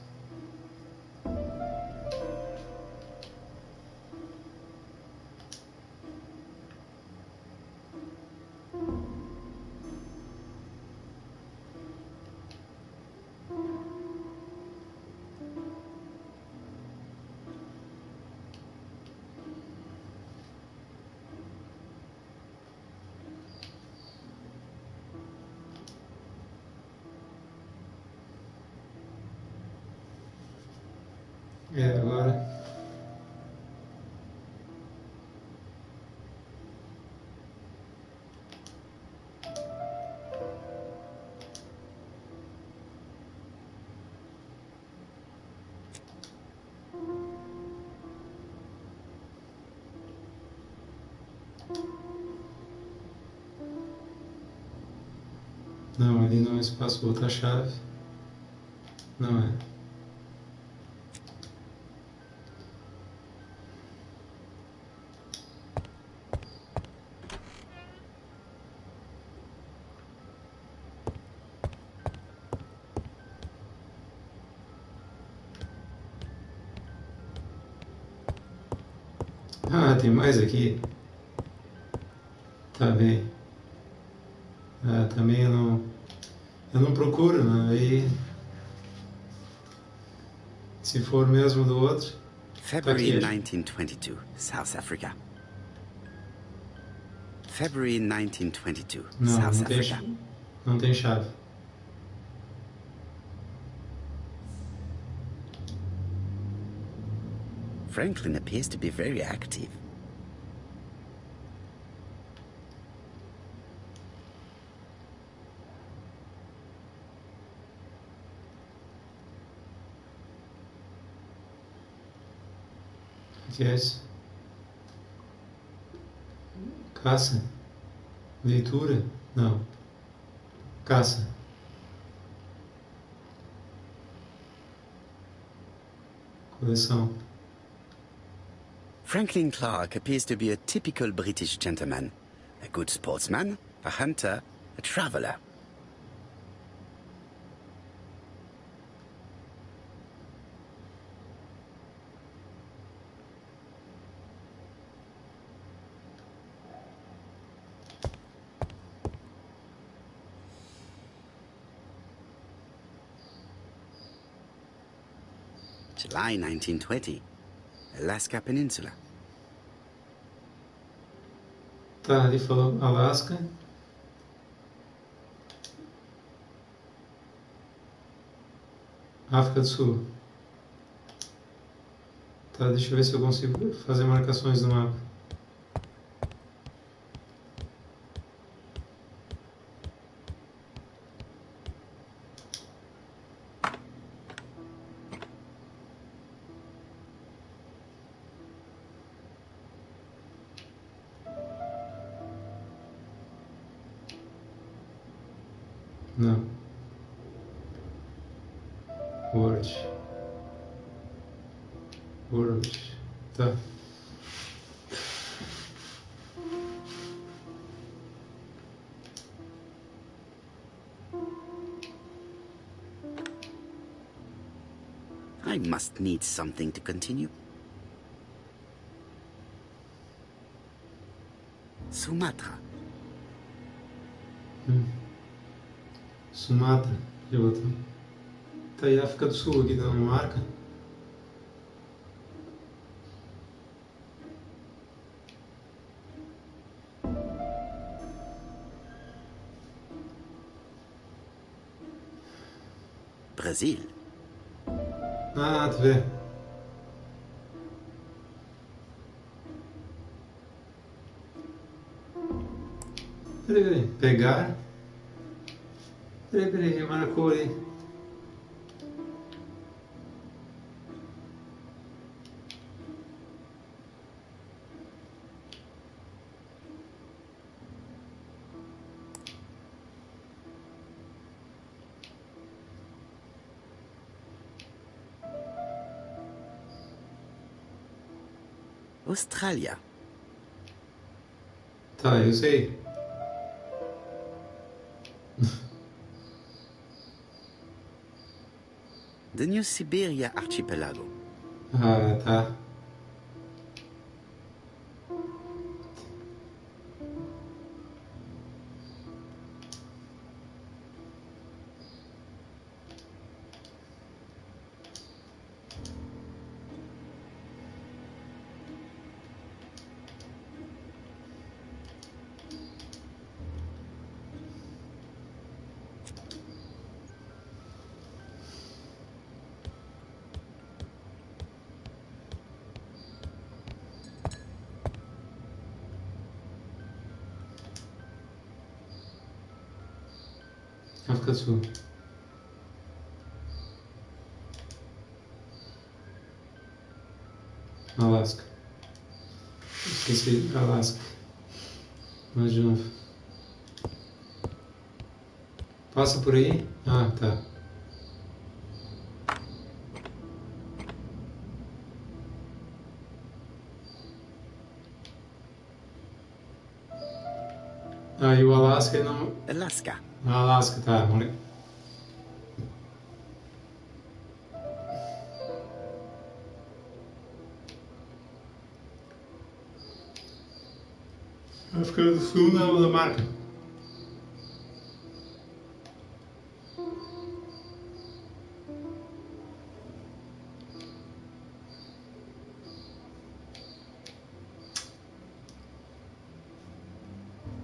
Agora. Não, ali não é espaço outra chave. Não é. Ah, tem mais aqui. Tá bem. Ah, também eu não procuro, né? Aí, se for mesmo do outro, February tá aqui. 1922, South Africa. February 1922, South Africa. Não tem chave. Franklin appears to be very active. O que é isso? Caça? Leitura? Não. Caça. Coleção. Franklin Clark appears to be a typical British gentleman. A good sportsman, a hunter, a traveler. July 1920, Alaska Peninsula. Tá, ali falou Alasca. África do Sul. Tá, deixa eu ver se eu consigo fazer marcações no mapa. Não. Word. Tá. I must need something to continue. Sumatra. Sumatra. E outra. Tá aí, África do Sul aqui dando uma marca. Brasil. Ah, tu vê. Peraí. Pegar. Peraí, que marcou ali. Austrália. Tá, eu sei. The New Siberia Archipelago. Ah, tá. África do Sul. Alasca. Esqueci Alasca. Mas de novo. Passa por aí? Ah, tá. Aí o Alasca não... Alaska. Alasca, tá. África do Sul na marca.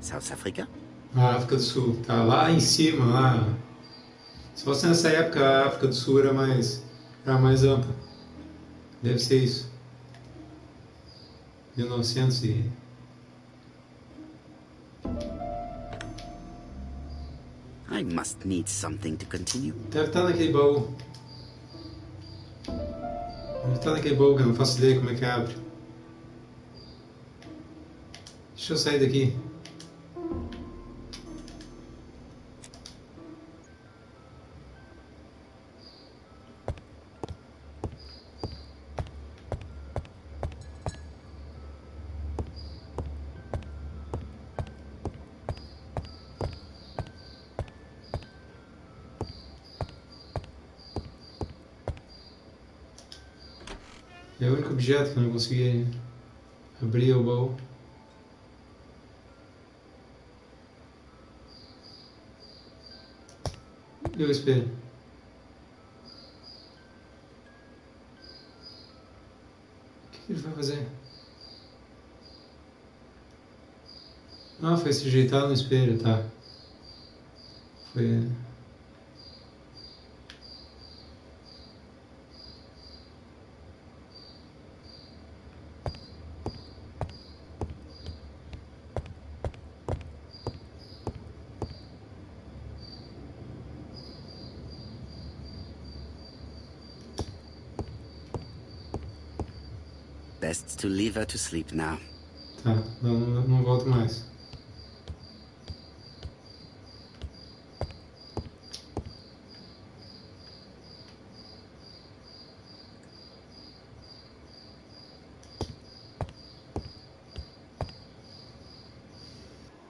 South Africa. A África do Sul, tá lá em cima, lá. Se fosse nessa época, a África do Sul era mais ampla. Deve ser isso. 1900 e... I must need something to continue. Deve estar naquele baú. Deve estar naquele baú que eu não faço ideia como é que abre. Deixa eu sair daqui. É o único objeto que eu não consegui abrir o baú. E o espelho? O que ele vai fazer? Ah, foi se ajeitar no espelho, tá. Foi... Best to leave her to sleep now. Tá, não volto mais.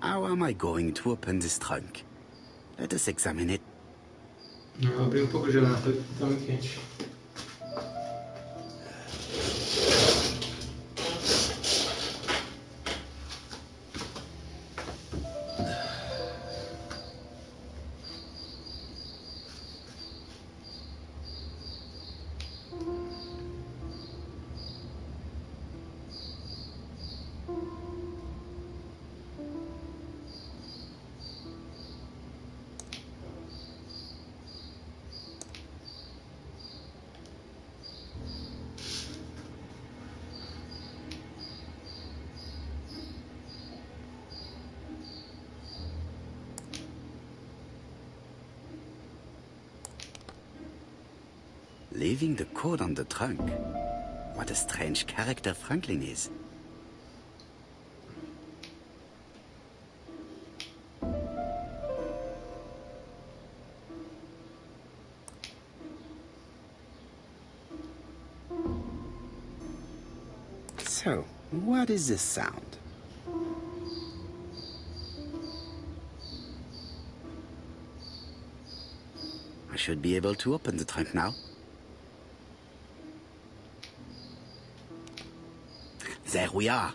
How am I going to open this trunk? Let us examine it. Eu abri um pouco a janela, tá muito quente. Leaving the code on the trunk. What a strange character Franklin is. So, what is this sound? I should be able to open the trunk now. There we are.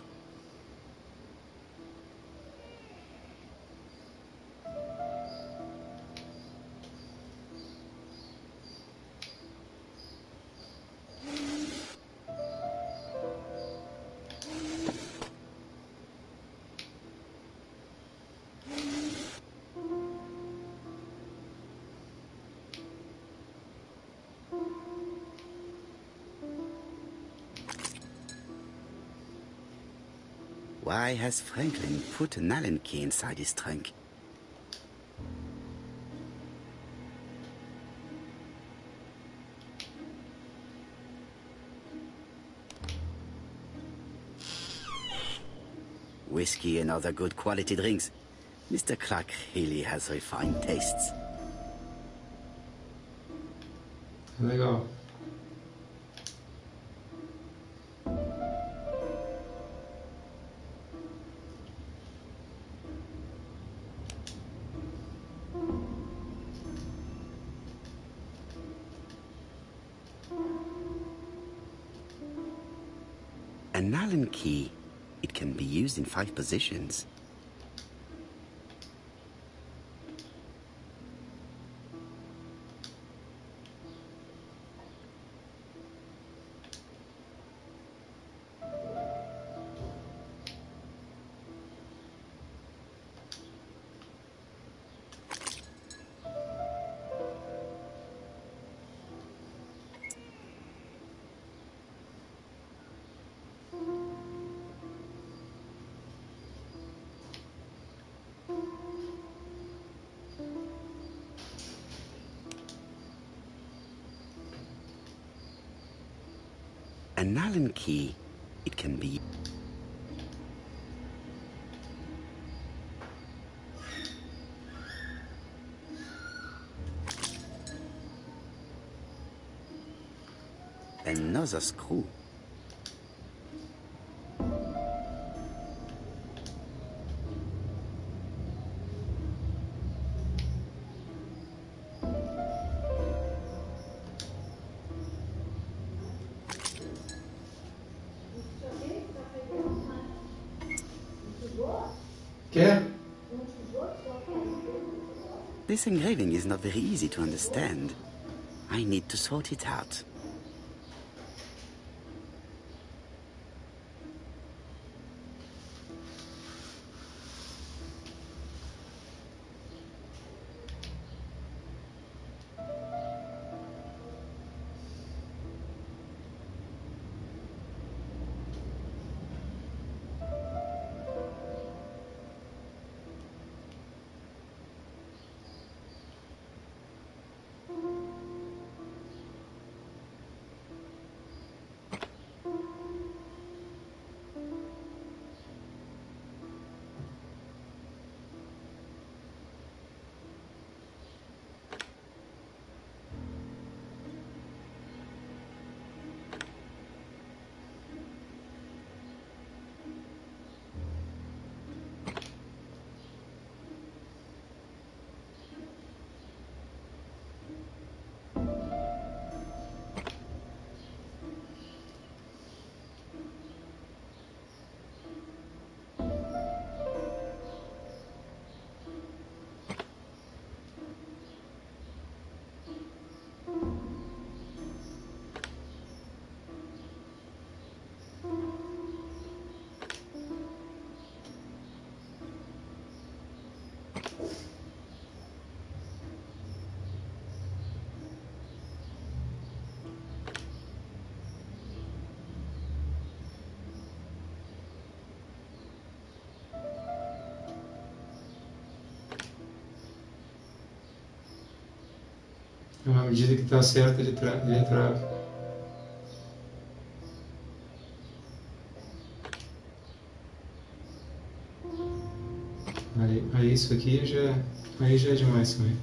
Why has Franklin put an Allen key inside his trunk? Whiskey and other good quality drinks. Mr. Clark really has refined tastes. Legal. An Allen key. It can be used in 5 positions. An Allen key, it can be... Another screw. Quer? This engraving is not very easy to understand. I need to sort it out. À medida que está certo, ele trava. Aí isso aqui já é demais também.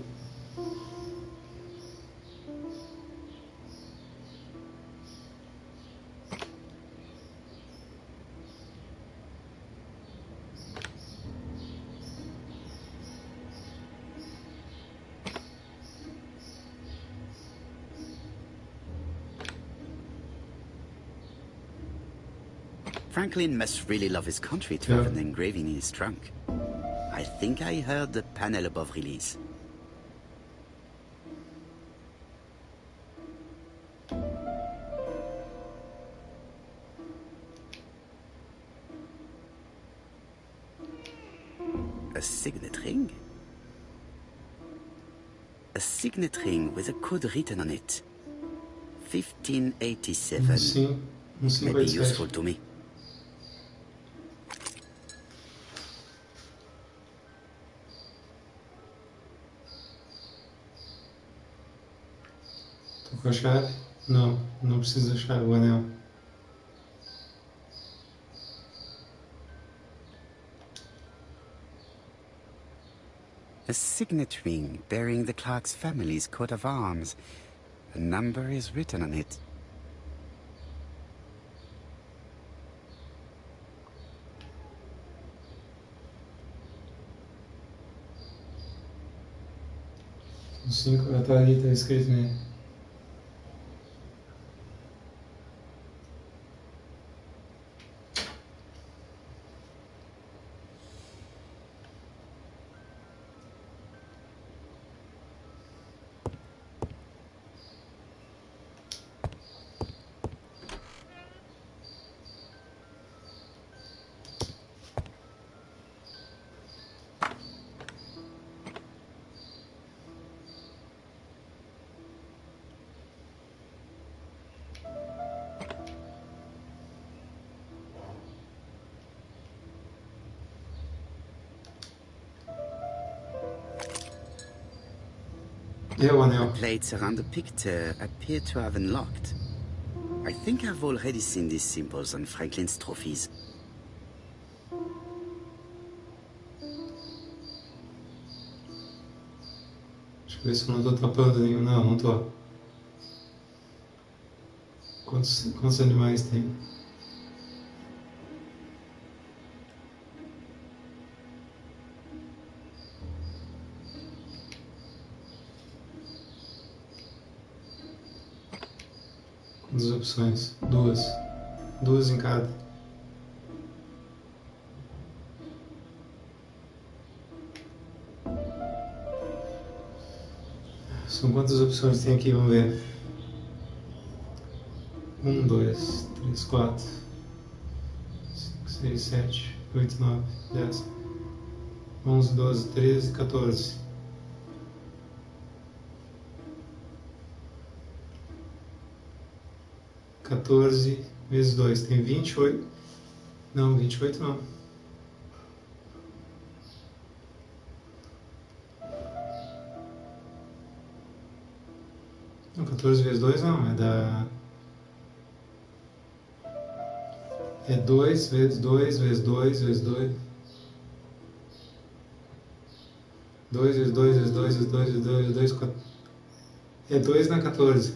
Franklin must really love his country to have an engraving in his trunk. I think I heard the panel above release. A signet ring? A signet ring with a code written on it. 1587. Sim, May be useful to me. Estou com a chave? Não, não preciso da chave, o anel. A signet ring bearing the Clark's family's coat of arms. A number is written on it. O 5 está ali, está escrito nele. É o anel. The plates around the picture appear to have unlocked. I think I've already seen these symbols on Franklin's trophies. Deixa eu ver se eu não estou tapando nenhum. Não, não estou. Quantos animais tem? Quantas opções? Duas em cada. São quantas opções tem aqui? Vamos ver. 1, 2, 3, 4, 5, 6, 7, 8, 9, 10, 11, 12, 13, 14. Vezes 2 tem 28. Não, 28 não. Não, 14 vezes 2 não, é 2 vezes 2 vezes 2 vezes 2. 2 vezes 2 vezes 2 vezes 2 vezes 2 vezes 2, 4. É 2 na 14.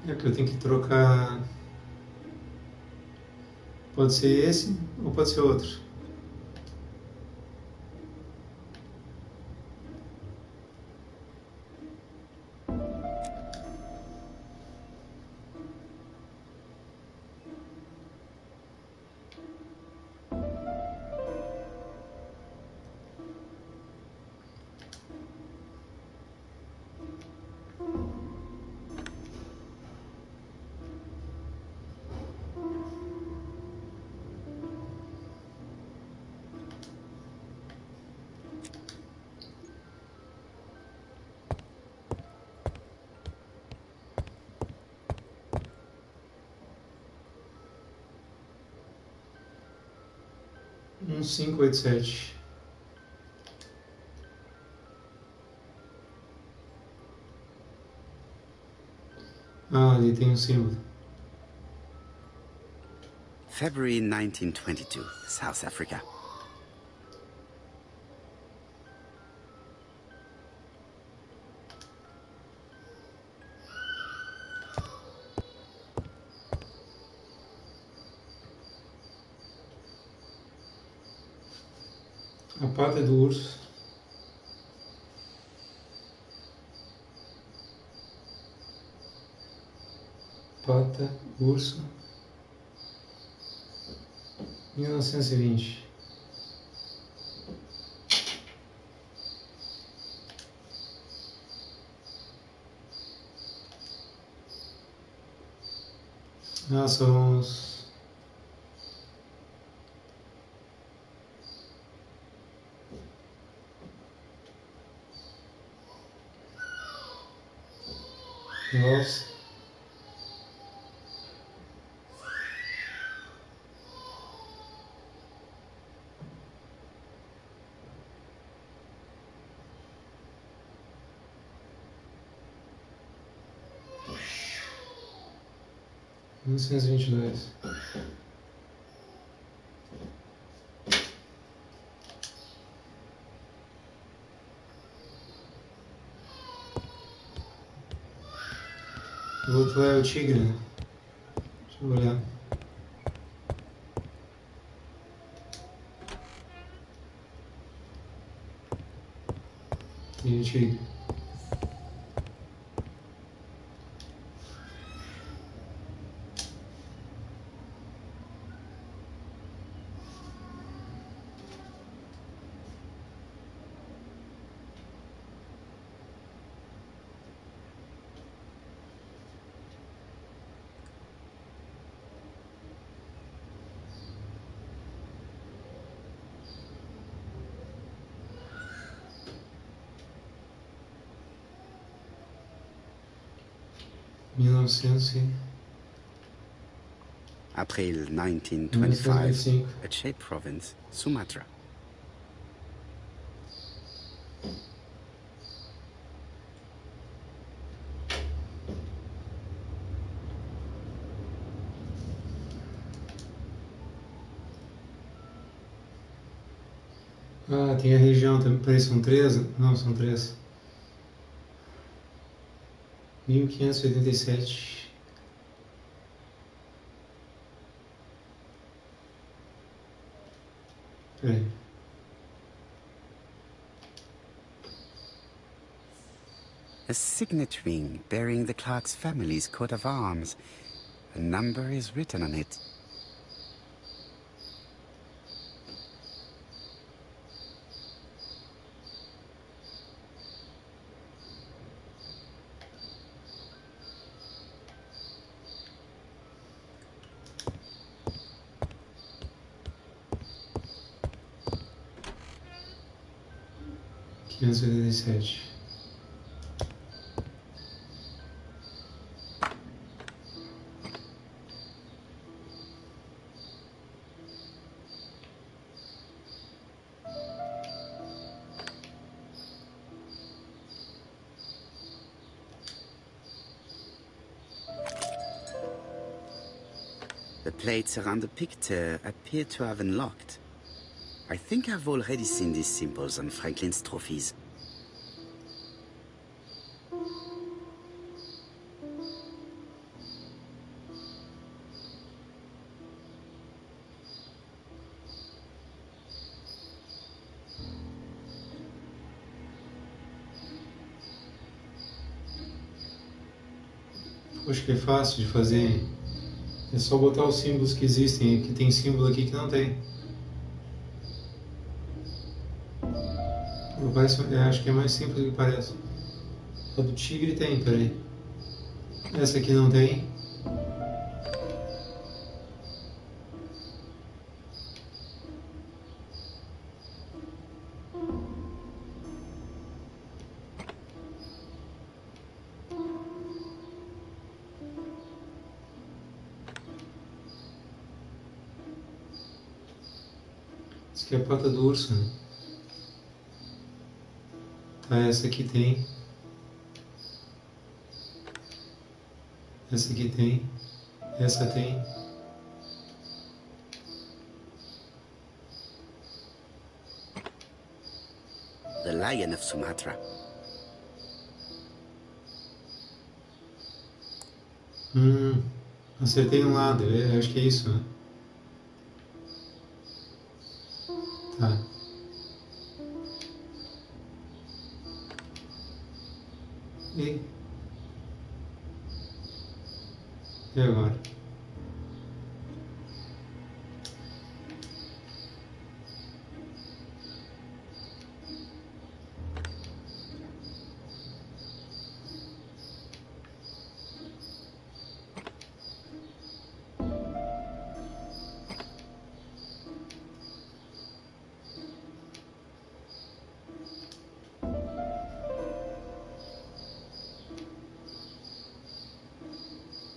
É que eu tenho que trocar. Pode ser esse ou pode ser outro. Um 5, 8, 7. Ah, ali tem um símbolo. February 1922, South Africa. A pata do urso. Pata, urso. 1920. Ah, são os... Nossa. Mil novecentos e 1922. O outro é o tigre, né? Deixa eu olhar. E o tigre. April 1925, Aceh Province, Sumatra. Ah, tem a região também. Peraí, são 3? Não, são 3. 1587. Peraí. A signet ring bearing the Clark's family's coat of arms. A number is written on it. The plates around the picture appear to have unlocked. I think I've already seen these symbols on Franklin's trophies. Acho que é fácil de fazer. É só botar os símbolos que existem. Aqui tem símbolo aqui que não tem. Acho que é mais simples do que parece. A do tigre tem, peraí. Essa aqui não tem. Isso aqui é a pata do urso, né? Tá, essa aqui tem. Essa aqui tem. Essa tem. The Lion of Sumatra. Acertei um lado, eu acho que é isso, né? Tá. E agora?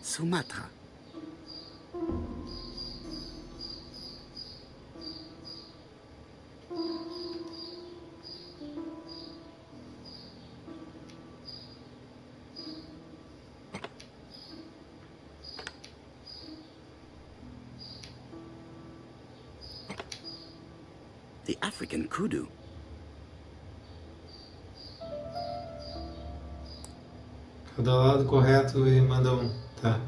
Sumatra. The African kudu. Cada lado correto e manda um. Tá.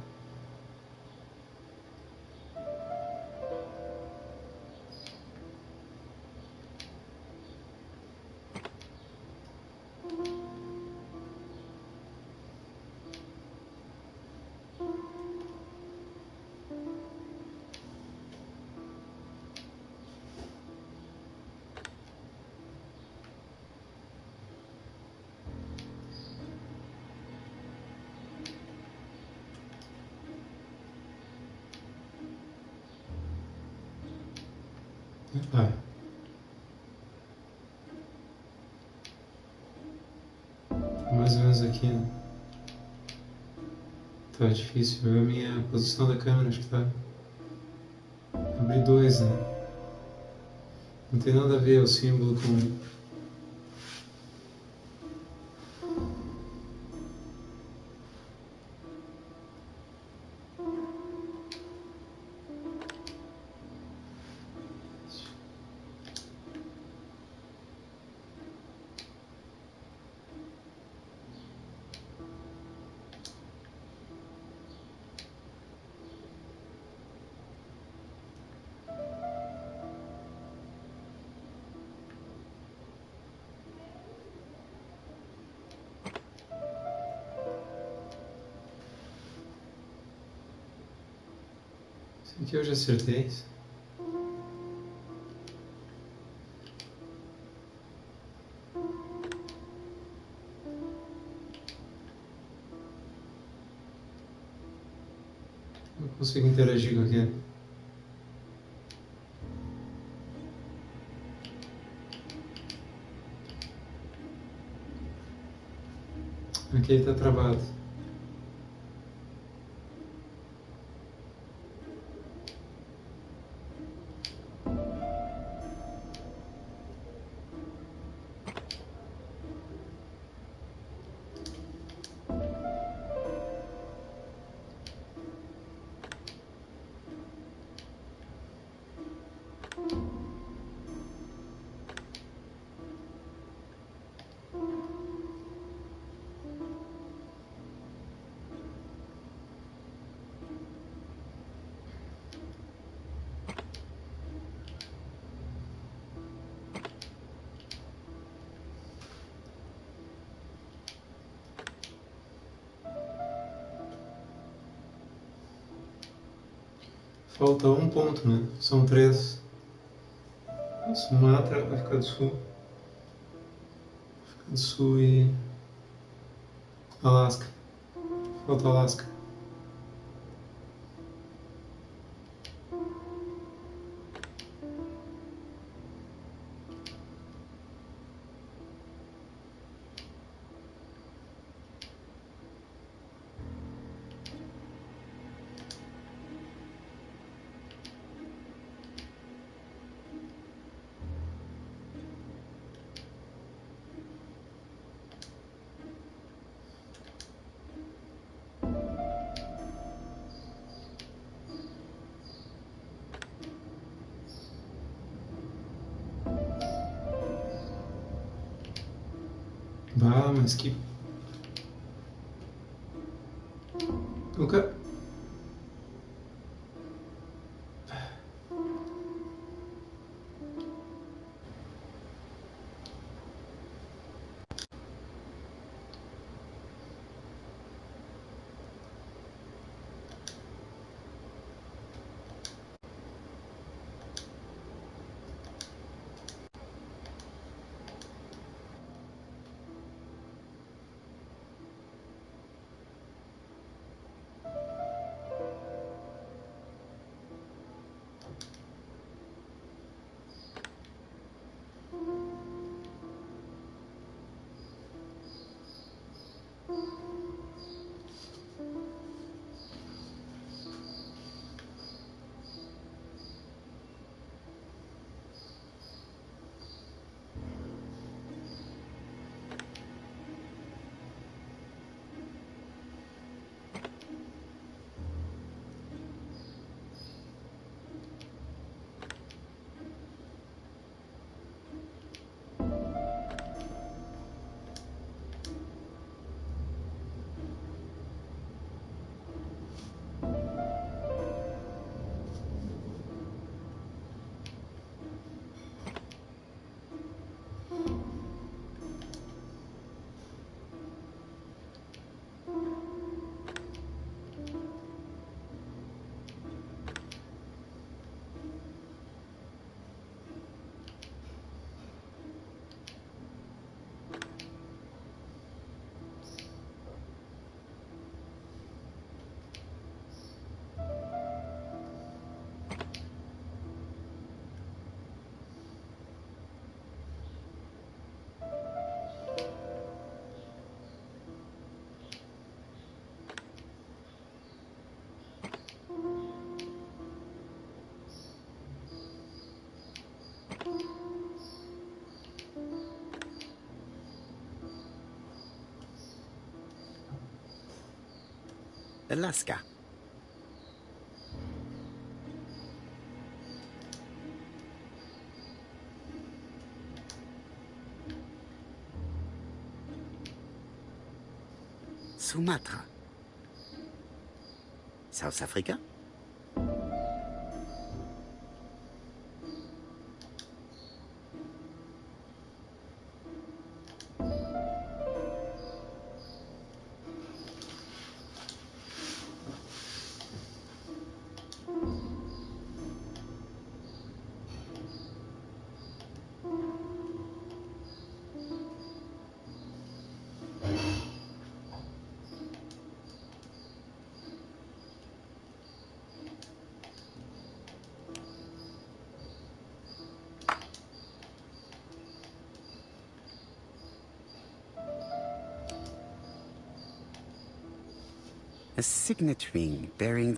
Vai. Mais ou menos aqui, né? Tá difícil ver a minha posição da câmera, acho que tá. Abri 2, né? Não tem nada a ver o símbolo com... Esse aqui eu já acertei. Não consigo interagir com aquele. Aqui ele está travado. Falta um ponto, né? São 3. Sumatra vai ficar do sul. Vai ficar do sul e Alasca. Falta Alasca. Bah, mas que... Nunca... Alaska. Sumatra. South Africa. signet ring bearing...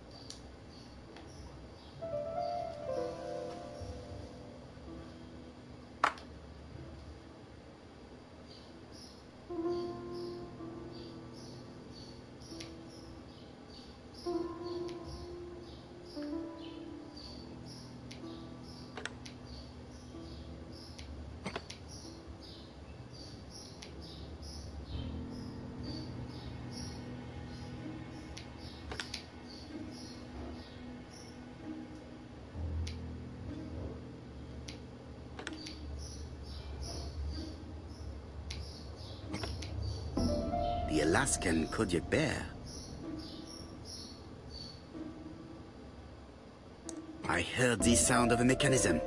The Alaskan Kodiak bear. I heard the sound of a mechanism.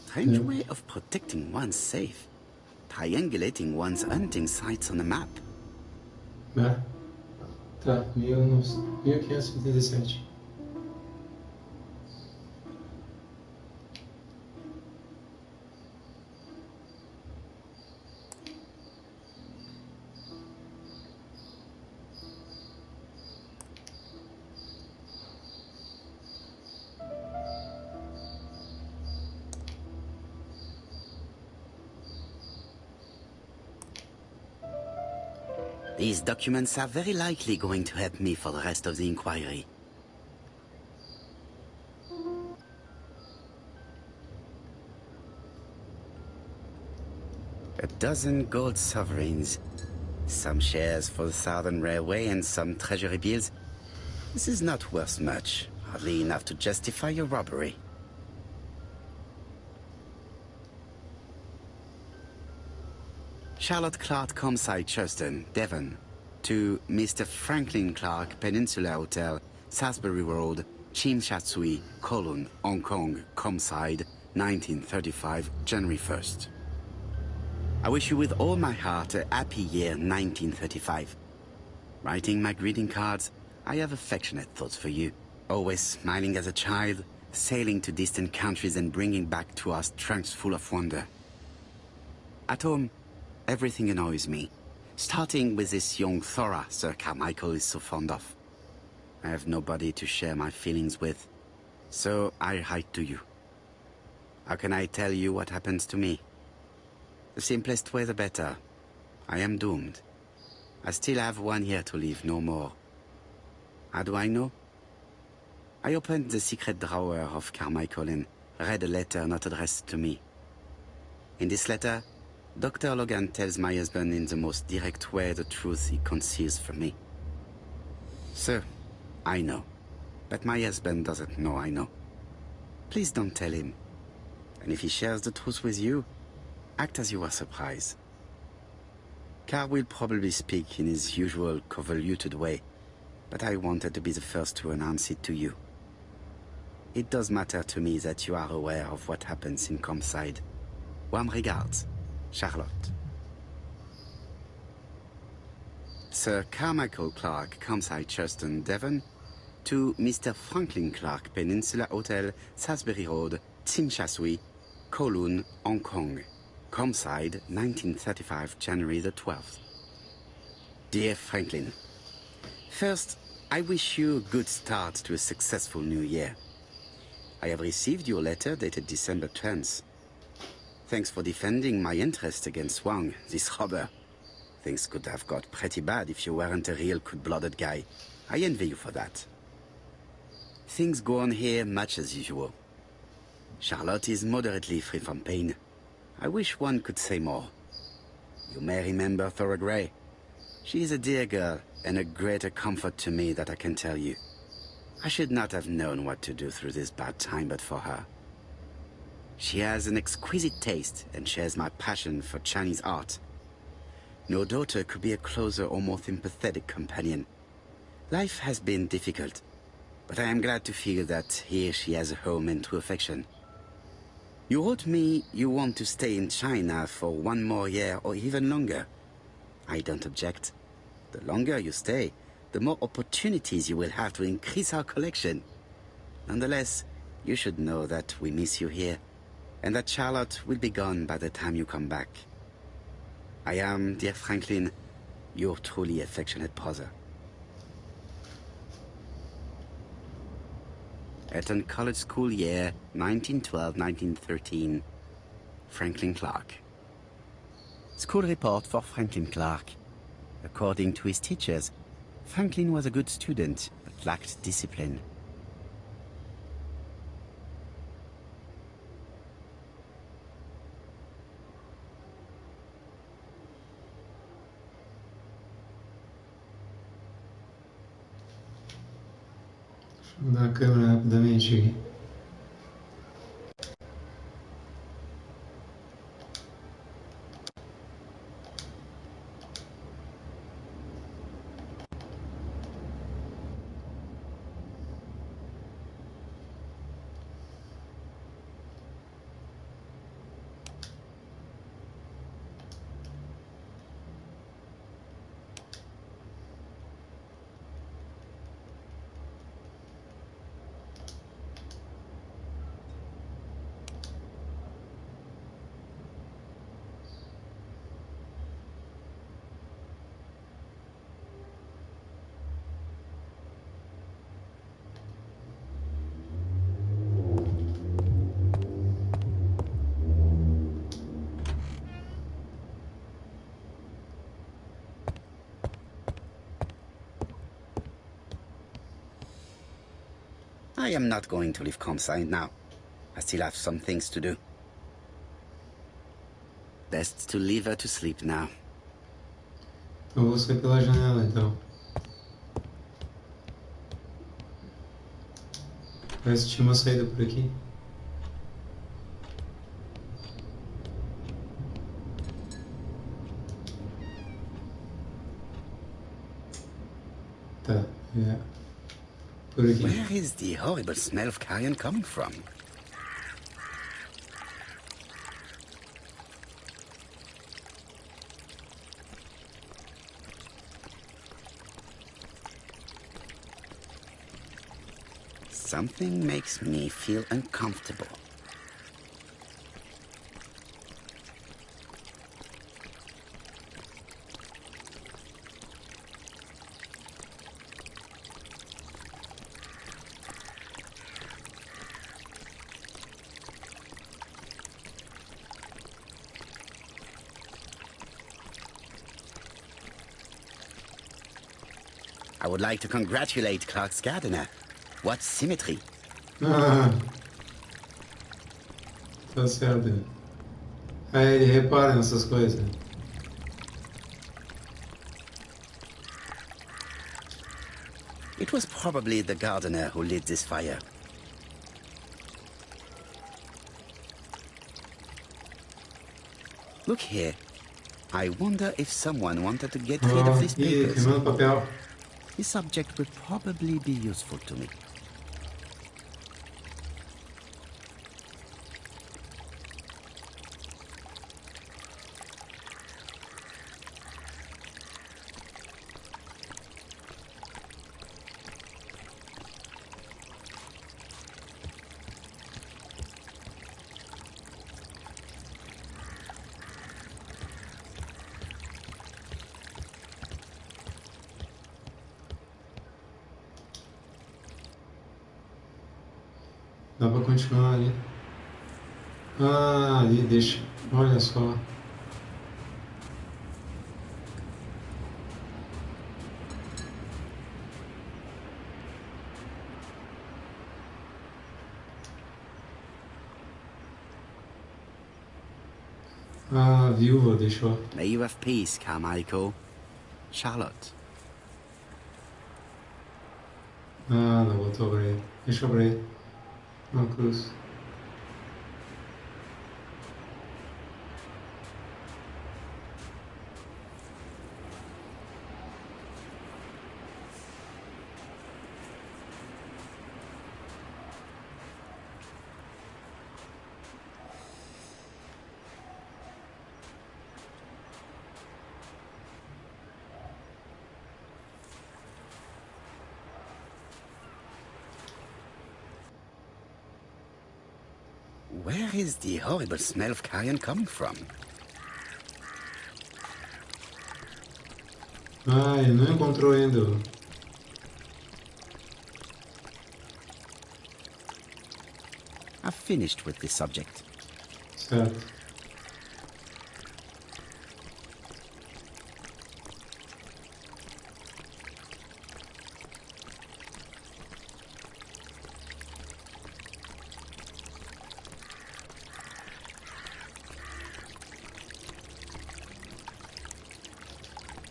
Strange way of protecting one's safe. Triangulating one's hunting sites on a map. Ah, tá, 1587. These documents are very likely going to help me for the rest of the inquiry. A dozen gold sovereigns, some shares for the Southern Railway and some treasury bills. This is not worth much, hardly enough to justify your robbery. Charlotte Clark Comside Chuston, Devon, to Mr. Franklin Clark, Peninsula Hotel, Salisbury Road, Chimchatsui, Kowloon, Hong Kong, Comside, 1935, January 1st. I wish you with all my heart a happy year 1935. Writing my greeting cards, I have affectionate thoughts for you. Always smiling as a child, sailing to distant countries and bringing back to us trunks full of wonder. At home, everything annoys me, starting with this young Thora Sir Carmichael is so fond of. I have nobody to share my feelings with, so I write to you. How can I tell you what happens to me? The simplest way the better. I am doomed. I still have 1 year to live, no more. How do I know? I opened the secret drawer of Carmichael and read a letter not addressed to me. In this letter, Dr. Logan tells my husband in the most direct way the truth he conceals from me. So, I know. But my husband doesn't know I know. Please don't tell him. And if he shares the truth with you, act as you are surprised. Carl will probably speak in his usual convoluted way, but I wanted to be the first to announce it to you. It does matter to me that you are aware of what happens in Comside. Warm regards, Charlotte. Sir Carmichael Clark, Comside Chuston, Devon, to Mr. Franklin Clark, Peninsula Hotel, Salisbury Road, Chimchatsui, Kowloon, Hong Kong. Comside, 1935, January the 12th. Dear Franklin, first, I wish you a good start to a successful new year. I have received your letter dated December 10th. Thanks for defending my interest against Wang, this robber. Things could have got pretty bad if you weren't a real cold-blooded guy. I envy you for that. Things go on here much as usual. Charlotte is moderately free from pain. I wish one could say more. You may remember Thora Gray. She is a dear girl and a greater comfort to me that I can tell you. I should not have known what to do through this bad time but for her. She has an exquisite taste and shares my passion for Chinese art. No daughter could be a closer or more sympathetic companion. Life has been difficult, but I am glad to feel that here she has a home and true affection. You wrote me you want to stay in China for 1 more year or even longer. I don't object. The longer you stay, the more opportunities you will have to increase our collection. Nonetheless, you should know that we miss you here, and that Charlotte will be gone by the time you come back. I am, dear Franklin, your truly affectionate brother. Eton College School Year 1912-1913. Franklin Clark. School report for Franklin Clark. According to his teachers, Franklin was a good student, but lacked discipline. Vou mudar a câmera rapidamente aqui. I am not going to leave Comside now. I still have some things to do. Best to leave her to sleep now. Eu vou sair pela janela então. Parece que tinha uma saída por aqui. Tá, é. Por aqui. Where is the horrible smell of carrion coming from? Something makes me feel uncomfortable. I would like to congratulate Clark's gardener. What symmetry! Ah, tá certo. Aí ele repara nessas coisas. It was probably the gardener who lit this fire. Look here. I wonder if someone wanted to get rid of these papers. Queimando papel. This subject will probably be useful to me. Dá pra continuar ali. Ah, ali, deixa. Olha só. Ah, a viúva deixou. May you have peace, Carmichael. Charlotte. Ah, não botou pra ele. Deixa pra ele. Uma cruz. Where is the horrible smell of carrion coming from? Ah, ele não encontrou ainda. have finished with this subject. Certo.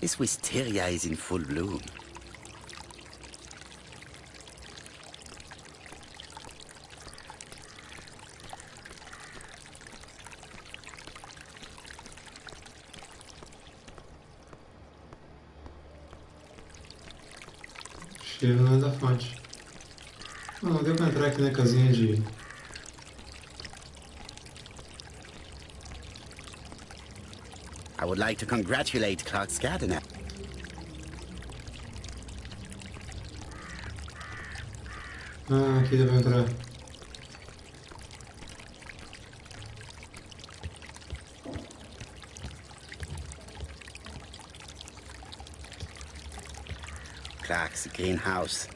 This wisteria is in full bloom. Cheiro não é da fonte. Ah, não deu pra entrar aqui na casinha de... I would like to congratulate Clark's gardener. Ah, aqui deu pra entrar. Clark's greenhouse.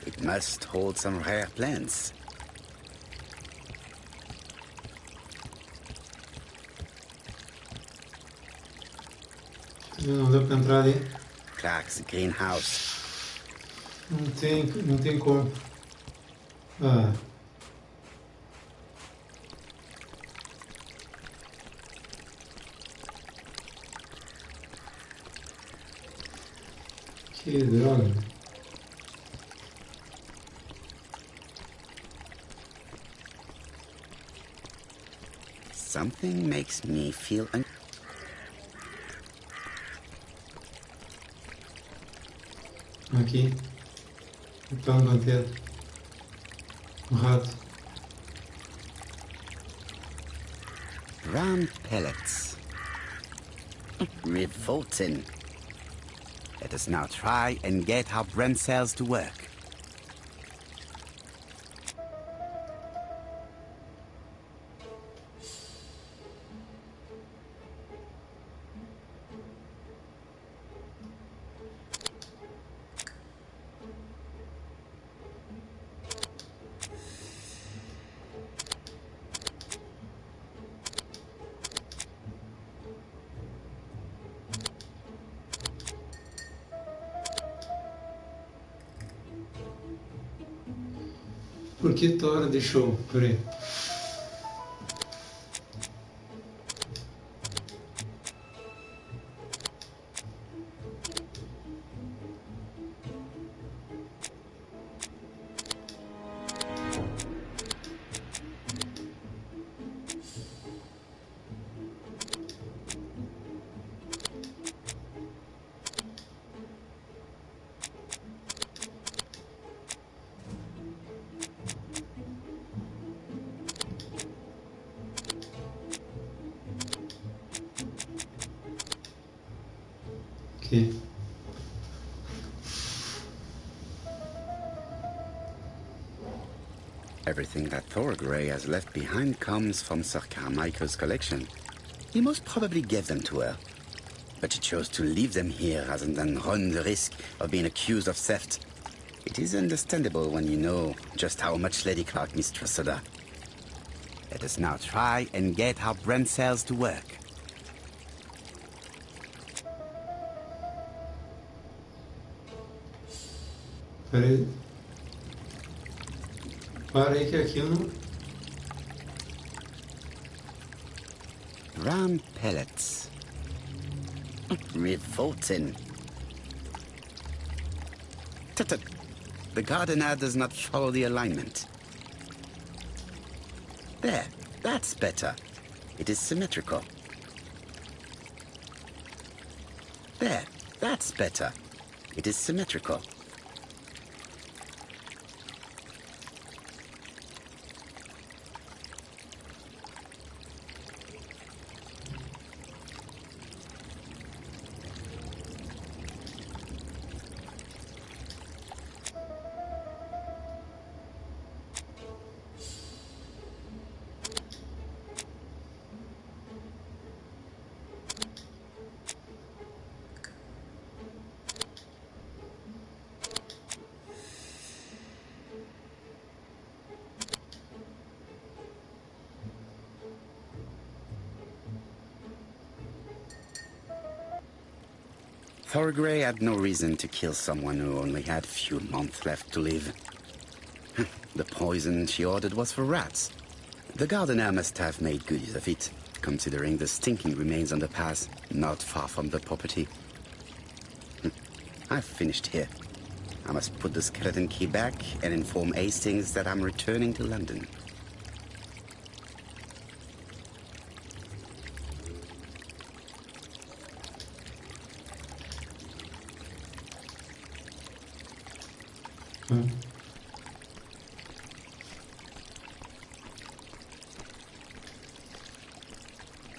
It must hold some rare plants. Não deu pra entrar ali. Clark's greenhouse. Não tem como. Ah. Que droga. Something makes me feel Aqui. Então, bandeira. O rato. Brown pellets. Revolting. Let us now try and get our brain cells to work. Por que Tora deixou? Peraí. Aqui. Everything that Thorgray has left behind comes from Sir Carmichael's collection. He most probably gave them to her. But she chose to leave them here rather than run the risk of being accused of theft. It is understandable when you know just how much Lady Clark mistrusted her. Let us now try and get our brain cells to work. Peraí. Para aí que aqui eu não... Brown pellets. Revolting. Tut-tut. The gardener does not follow the alignment. There, that's better. It is symmetrical. There, that's better. It is symmetrical. Thorgray had no reason to kill someone who only had a few months left to live. The poison she ordered was for rats. The gardener must have made good use of it, considering the stinking remains on the path, not far from the property. I've finished here. I must put the skeleton key back and inform Hastings that I'm returning to London.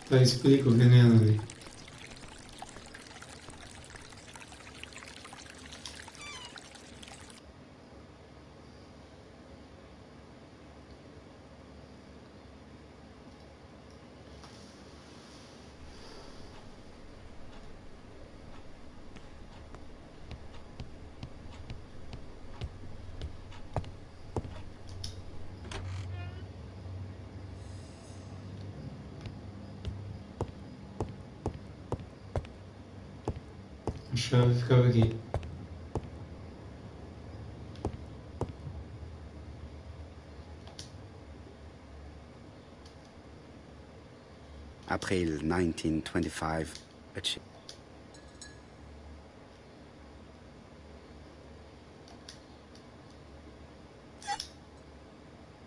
Tá, explica o veneno ali. A chave ficava aqui. April 1925.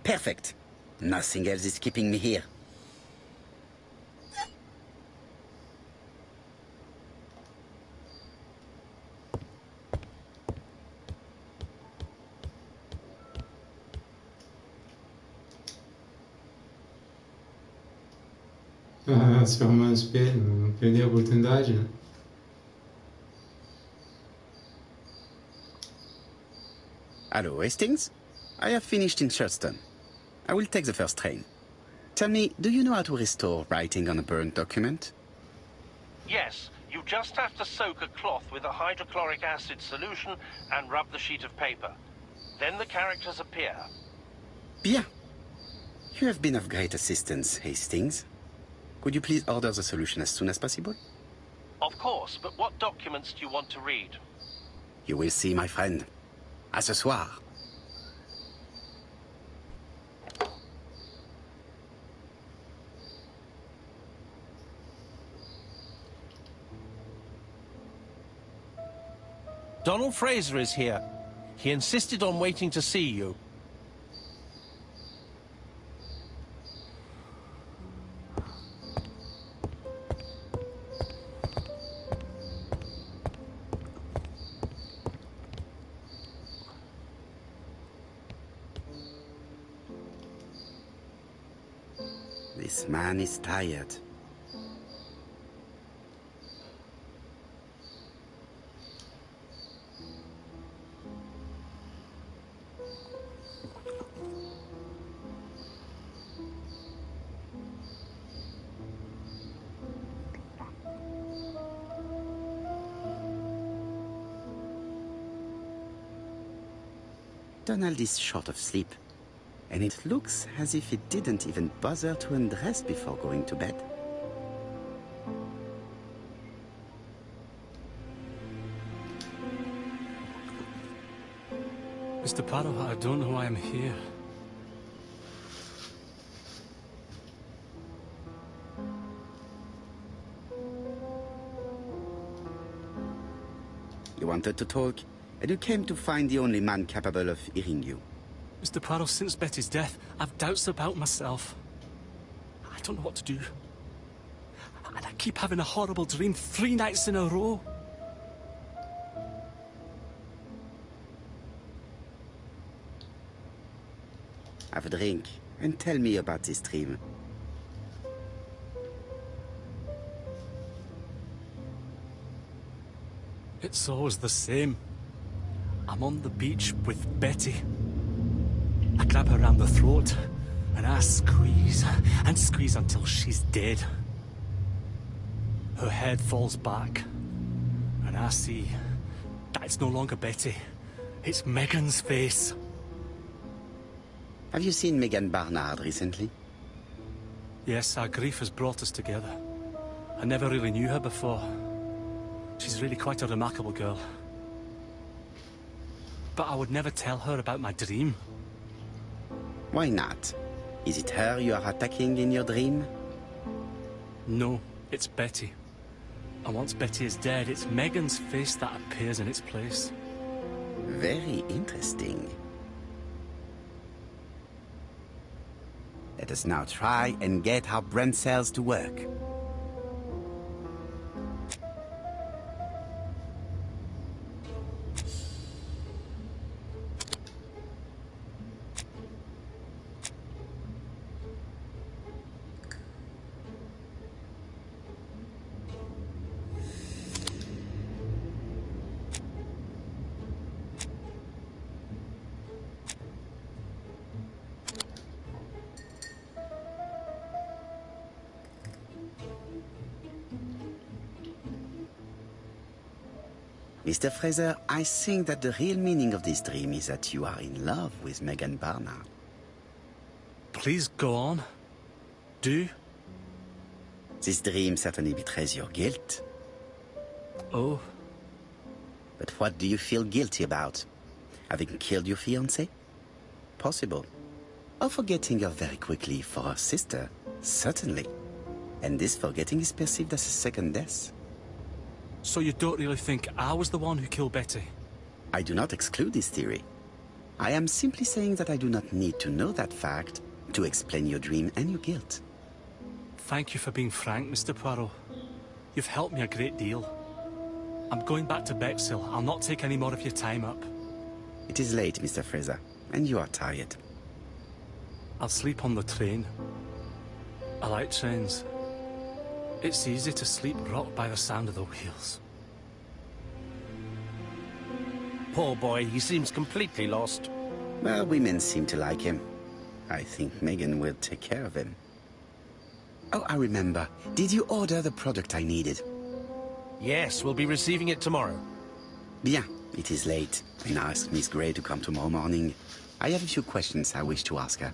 Perfect. Nothing else is keeping me here. Se arrumar no espelho, não perder a oportunidade, né? Hello, Hastings. I have finished in Sherstone. I will take the first train. Tell me, do you know how to restore writing on a burnt document? Yes, you just have to soak a cloth with a hydrochloric acid solution and rub the sheet of paper. Then the characters appear. Bien. You have been of great assistance, Hastings. Could you please order the solution as soon as possible? Of course, but what documents do you want to read? You will see, my friend. À ce soir. Donald Fraser is here. He insisted on waiting to see you. This man is tired. Donald is short of sleep, and it looks as if he didn't even bother to undress before going to bed. Mr. Poirot, I don't know why I'm here. You wanted to talk, and you came to find the only man capable of hearing you. Mr. Poirot, since Betty's death, I've doubts about myself. I don't know what to do. And I keep having a horrible dream 3 nights in a row. Have a drink, and tell me about this dream. It's always the same. I'm on the beach with Betty. I grab her around the throat, and I squeeze, and squeeze until she's dead. Her head falls back, and I see that it's no longer Betty. It's Megan's face. Have you seen Megan Barnard recently? Yes, our grief has brought us together. I never really knew her before. She's really quite a remarkable girl. But I would never tell her about my dream. Why not? Is it her you are attacking in your dream? No, it's Betty. And once Betty is dead, it's Megan's face that appears in its place. Very interesting. Let us now try and get our brain cells to work. Mr. Fraser, I think that the real meaning of this dream is that you are in love with Megan Barnard. Please go on. Do. This dream certainly betrays your guilt. Oh. But what do you feel guilty about? Having killed your fiancé? Possible. Or forgetting her very quickly for her sister? Certainly. And this forgetting is perceived as a second death. So you don't really think I was the one who killed Betty? I do not exclude this theory. I am simply saying that I do not need to know that fact to explain your dream and your guilt. Thank you for being frank, Mr. Poirot. You've helped me a great deal. I'm going back to Bexhill. I'll not take any more of your time up. It is late, Mr. Fraser, and you are tired. I'll sleep on the train. I like trains. It's easy to sleep rocked by the sound of the wheels. Poor boy, he seems completely lost. Well, women seem to like him. I think Megan will take care of him. Oh, I remember. Did you order the product I needed? Yes, we'll be receiving it tomorrow. Bien, it is late. And I asked Miss Gray to come tomorrow morning. I have a few questions I wish to ask her.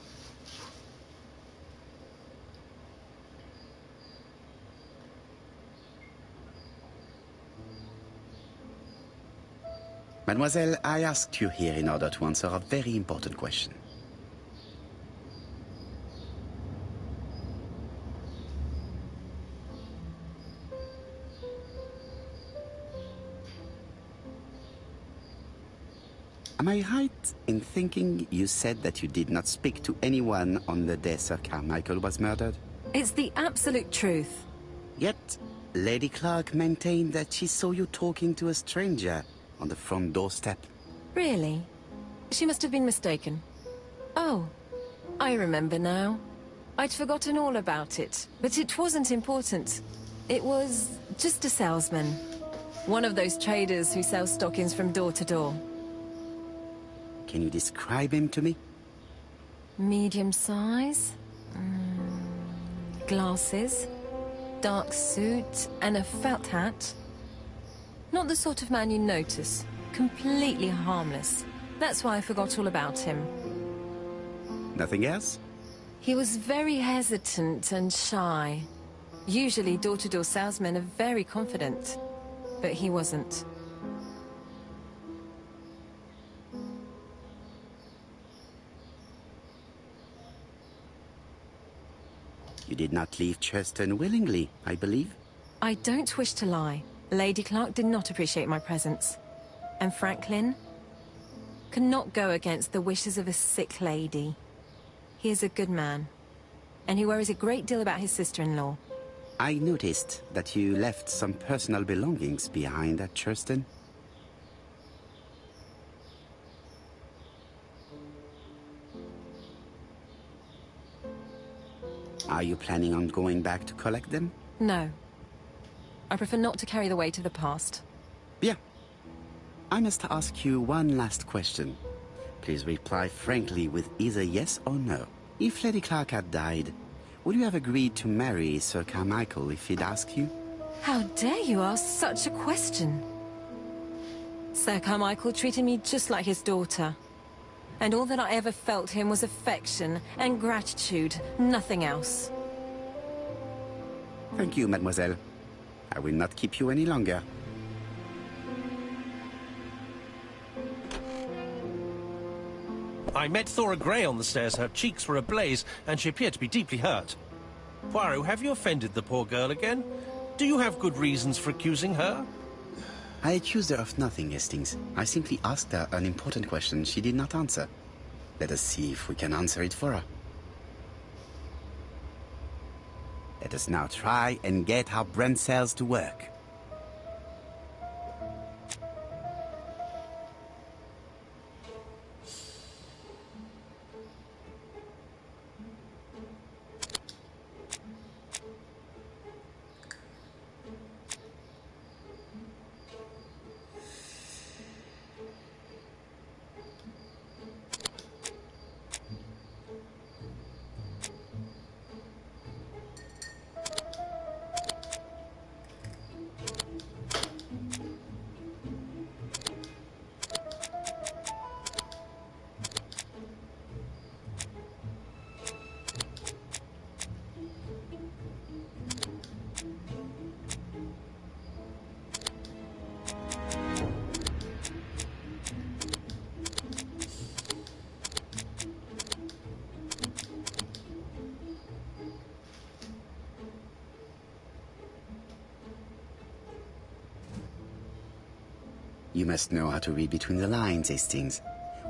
Mademoiselle, I asked you here in order to answer a very important question. Am I right in thinking you said that you did not speak to anyone on the day Sir Carmichael was murdered? It's the absolute truth. Yet, Lady Clark maintained that she saw you talking to a stranger on the front doorstep. Really? She must have been mistaken. Oh, I remember now. I'd forgotten all about it, but it wasn't important. It was just a salesman. One of those traders who sell stockings from door to door. Can you describe him to me? Medium size. Glasses. Dark suit and a felt hat. Not the sort of man you notice. Completely harmless. That's why I forgot all about him. Nothing else? He was very hesitant and shy. Usually door-to-door salesmen are very confident. But he wasn't. You did not leave Churston willingly, I believe. I don't wish to lie. Lady Clark did not appreciate my presence. And Franklin could not go against the wishes of a sick lady. He is a good man. And he worries a great deal about his sister-in-law. I noticed that you left some personal belongings behind at Churston. Are you planning on going back to collect them? No. I prefer not to carry the weight of the past. Bien. I must ask you one last question. Please reply frankly with either yes or no. If Lady Clark had died, would you have agreed to marry Sir Carmichael if he'd asked you? How dare you ask such a question? Sir Carmichael treated me just like his daughter. And all that I ever felt him was affection and gratitude, nothing else. Thank you, mademoiselle. I will not keep you any longer. I met Thora Grey on the stairs. Her cheeks were ablaze, and she appeared to be deeply hurt. Poirot, have you offended the poor girl again? Do you have good reasons for accusing her? I accused her of nothing, Hastings. I simply asked her an important question she did not answer. Let us see if we can answer it for her. Let us now try and get our brain cells to work. You must know how to read between the lines, Hastings.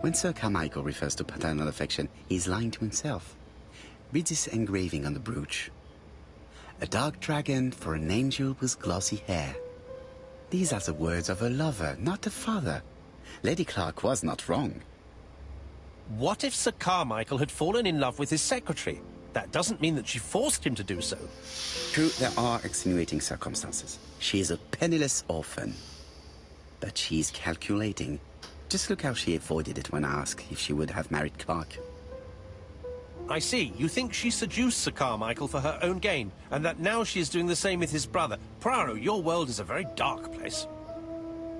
When Sir Carmichael refers to paternal affection, he is lying to himself. Read this engraving on the brooch. A dark dragon for an angel with glossy hair. These are the words of a lover, not a father. Lady Clark was not wrong. What if Sir Carmichael had fallen in love with his secretary? That doesn't mean that she forced him to do so. True, there are extenuating circumstances. She is a penniless orphan. But she's calculating. Just look how she avoided it when asked if she would have married Clark. I see. You think she seduced Sir Carmichael for her own gain, and that now she is doing the same with his brother. Poirot, your world is a very dark place.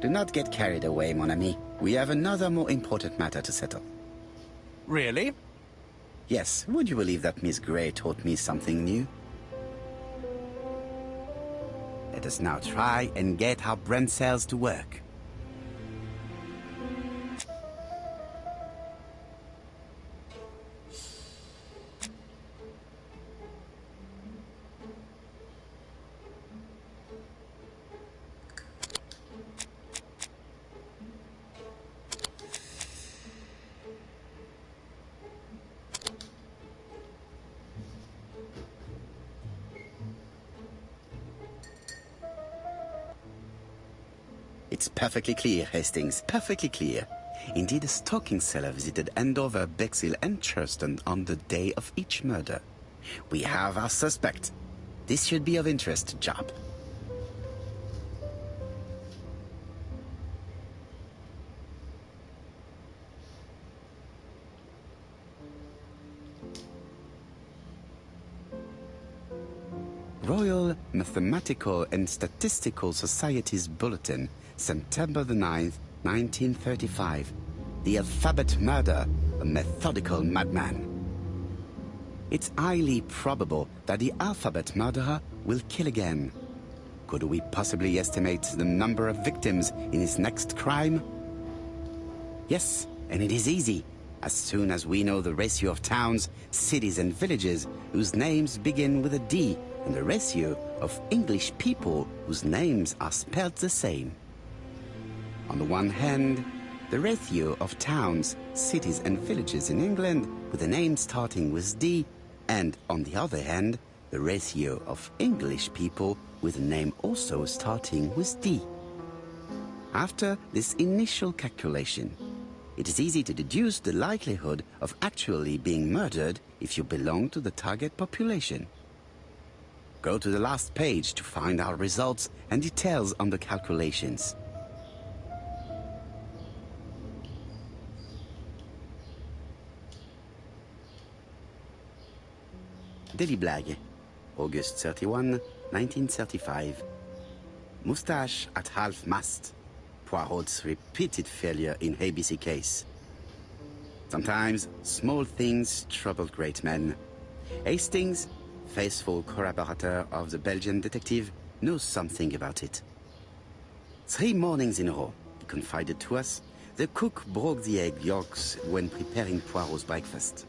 Do not get carried away, mon ami. We have another more important matter to settle. Really? Yes, would you believe that Miss Grey taught me something new? Let us now try and get our brain cells to work. It's perfectly clear, Hastings, perfectly clear. Indeed, a stocking seller visited Andover, Bexhill and Churston on the day of each murder. We have our suspect. This should be of interest, Job. Royal Mathematical and Statistical Society's Bulletin, September the 9th, 1935. The alphabet murder, a methodical madman. It's highly probable that the alphabet murderer will kill again. Could we possibly estimate the number of victims in his next crime? Yes, and it is easy. As soon as we know the ratio of towns, cities and villages whose names begin with a D, and the ratio of English people whose names are spelled the same. On the one hand, the ratio of towns, cities and villages in England with a name starting with D, and on the other hand, the ratio of English people with a name also starting with D. After this initial calculation, it is easy to deduce the likelihood of actually being murdered if you belong to the target population. Go to the last page to find our results and details on the calculations. Daily Blag, August 31, 1935. Moustache at half-mast. Poirot's repeated failure in ABC case. Sometimes small things trouble great men. Hastings, faithful collaborator of the Belgian detective, knows something about it. 3 mornings in a row, he confided to us, The cook broke the egg yolks when preparing Poirot's breakfast.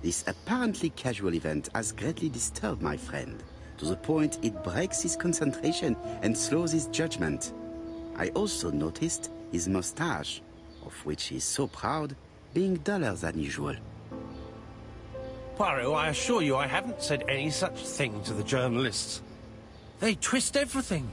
This apparently casual event has greatly disturbed my friend, to the point it breaks his concentration and slows his judgment. I also noticed his mustache, of which he is so proud, being duller than usual. Poirot, I assure you I haven't said any such thing to the journalists. They twist everything.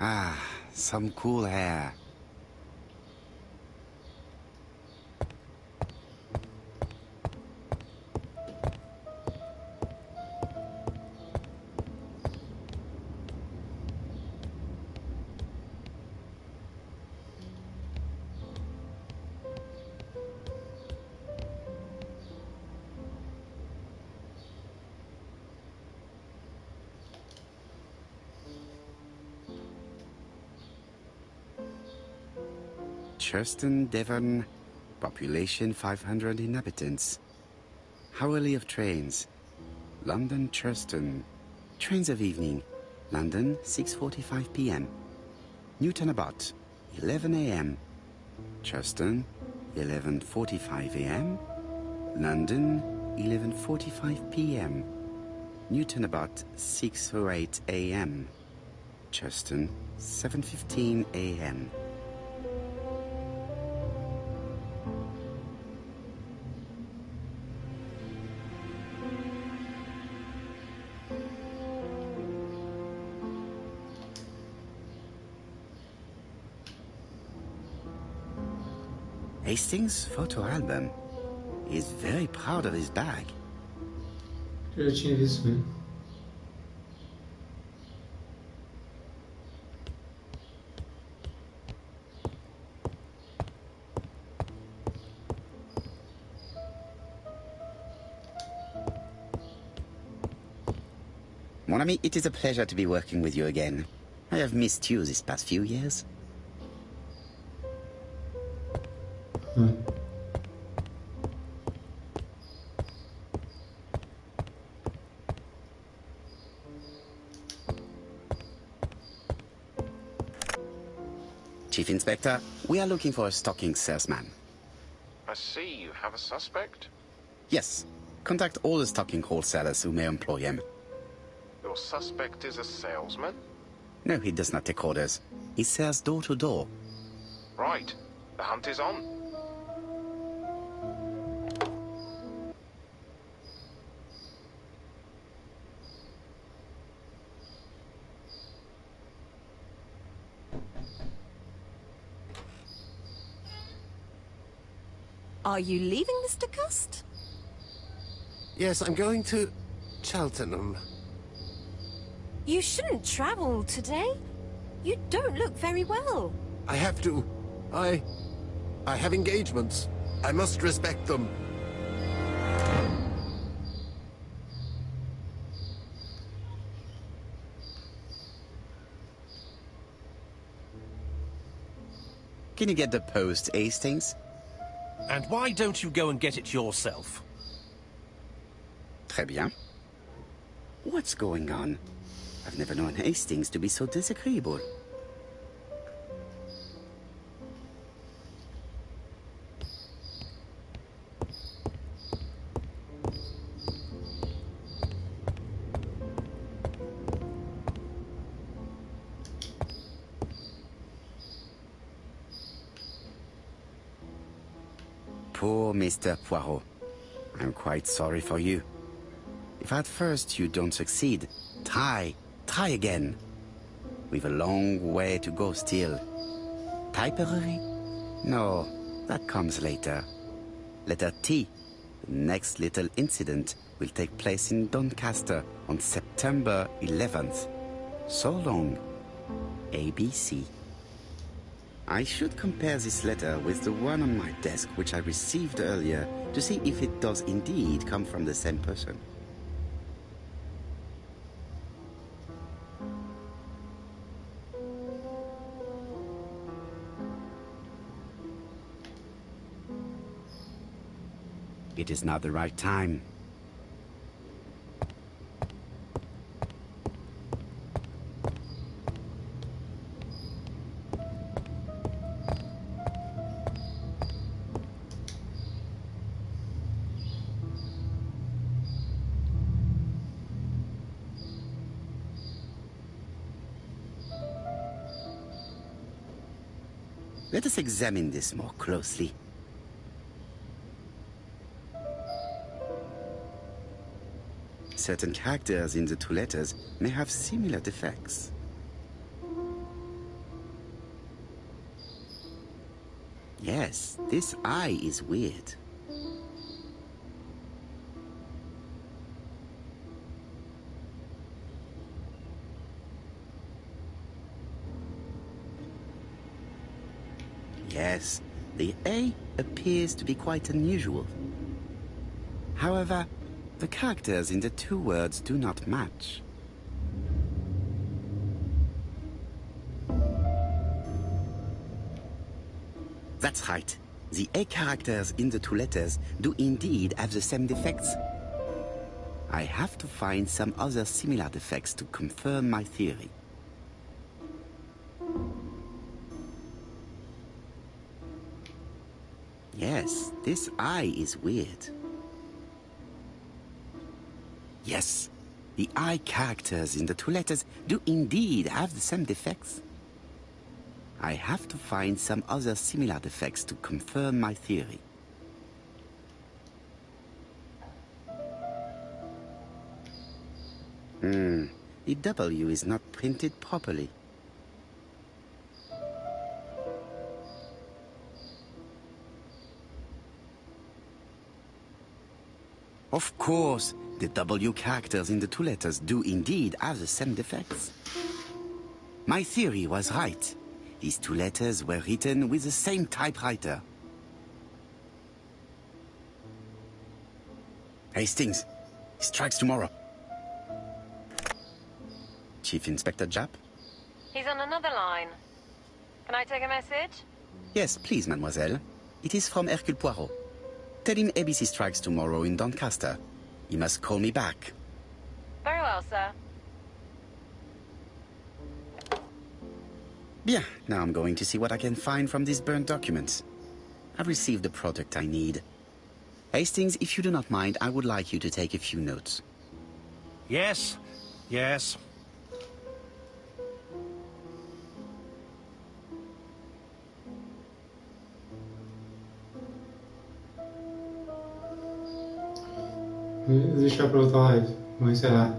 Ah, some cool air. Churston, Devon, population 500 inhabitants. Hourly of trains. London, Churston. Trains of evening. London, 6:45 p.m. Newton about, 11 a.m. Churston, 11:45 a.m. London, 11:45 p.m. Newton about, 6:08 a.m. Churston, 7:15 a.m. Hastings' photo album. He is very proud of his bag. Eu já tinha visto, né? Mon ami, it is a pleasure to be working with you again. I have missed you this past few years. Chief Inspector, we are looking for a stocking salesman. I see you have a suspect. Yes. Contact all the stocking wholesalers who may employ him. Your suspect is a salesman? No, he does not take orders. He sells door to door. Right. The hunt is on. Are you leaving, Mr. Cust? Yes, I'm going to Cheltenham. You shouldn't travel today. You don't look very well. I have to. I have engagements. I must respect them. Can you get the post, Hastings? And why don't you go and get it yourself? Très bien. What's going on? I've never known Hastings to be so disagreeable. Poor Mr. Poirot. I'm quite sorry for you. If at first you don't succeed, try again. We've a long way to go still. Typery? No, that comes later. Letter T. The next little incident will take place in Doncaster on September 11th. So long. ABC. I should compare this letter with the one on my desk which I received earlier to see if it does indeed come from the same person. It is not the right time. Let us examine this more closely. Certain characters in the two letters may have similar defects. Yes, this I is weird. Yes, the A appears to be quite unusual. However, the characters in the two words do not match. That's right. The A characters in the two letters do indeed have the same defects. I have to find some other similar defects to confirm my theory. Yes, this I is weird. Yes, the I characters in the two letters do indeed have the same defects. I have to find some other similar defects to confirm my theory. The W is not printed properly. Of course, the W characters in the two letters do indeed have the same defects. My theory was right. These two letters were written with the same typewriter. Hastings, he strikes tomorrow. Chief Inspector Japp? He's on another line. Can I take a message? Yes, please, mademoiselle. It is from Hercule Poirot. Tell him ABC strikes tomorrow in Doncaster. He must call me back. Very well, sir. Bien, now I'm going to see what I can find from these burnt documents. I've received the product I need. Hastings, if you do not mind, I would like you to take a few notes. Yes, yes. Vou deixar para outra live. Vou encerrar.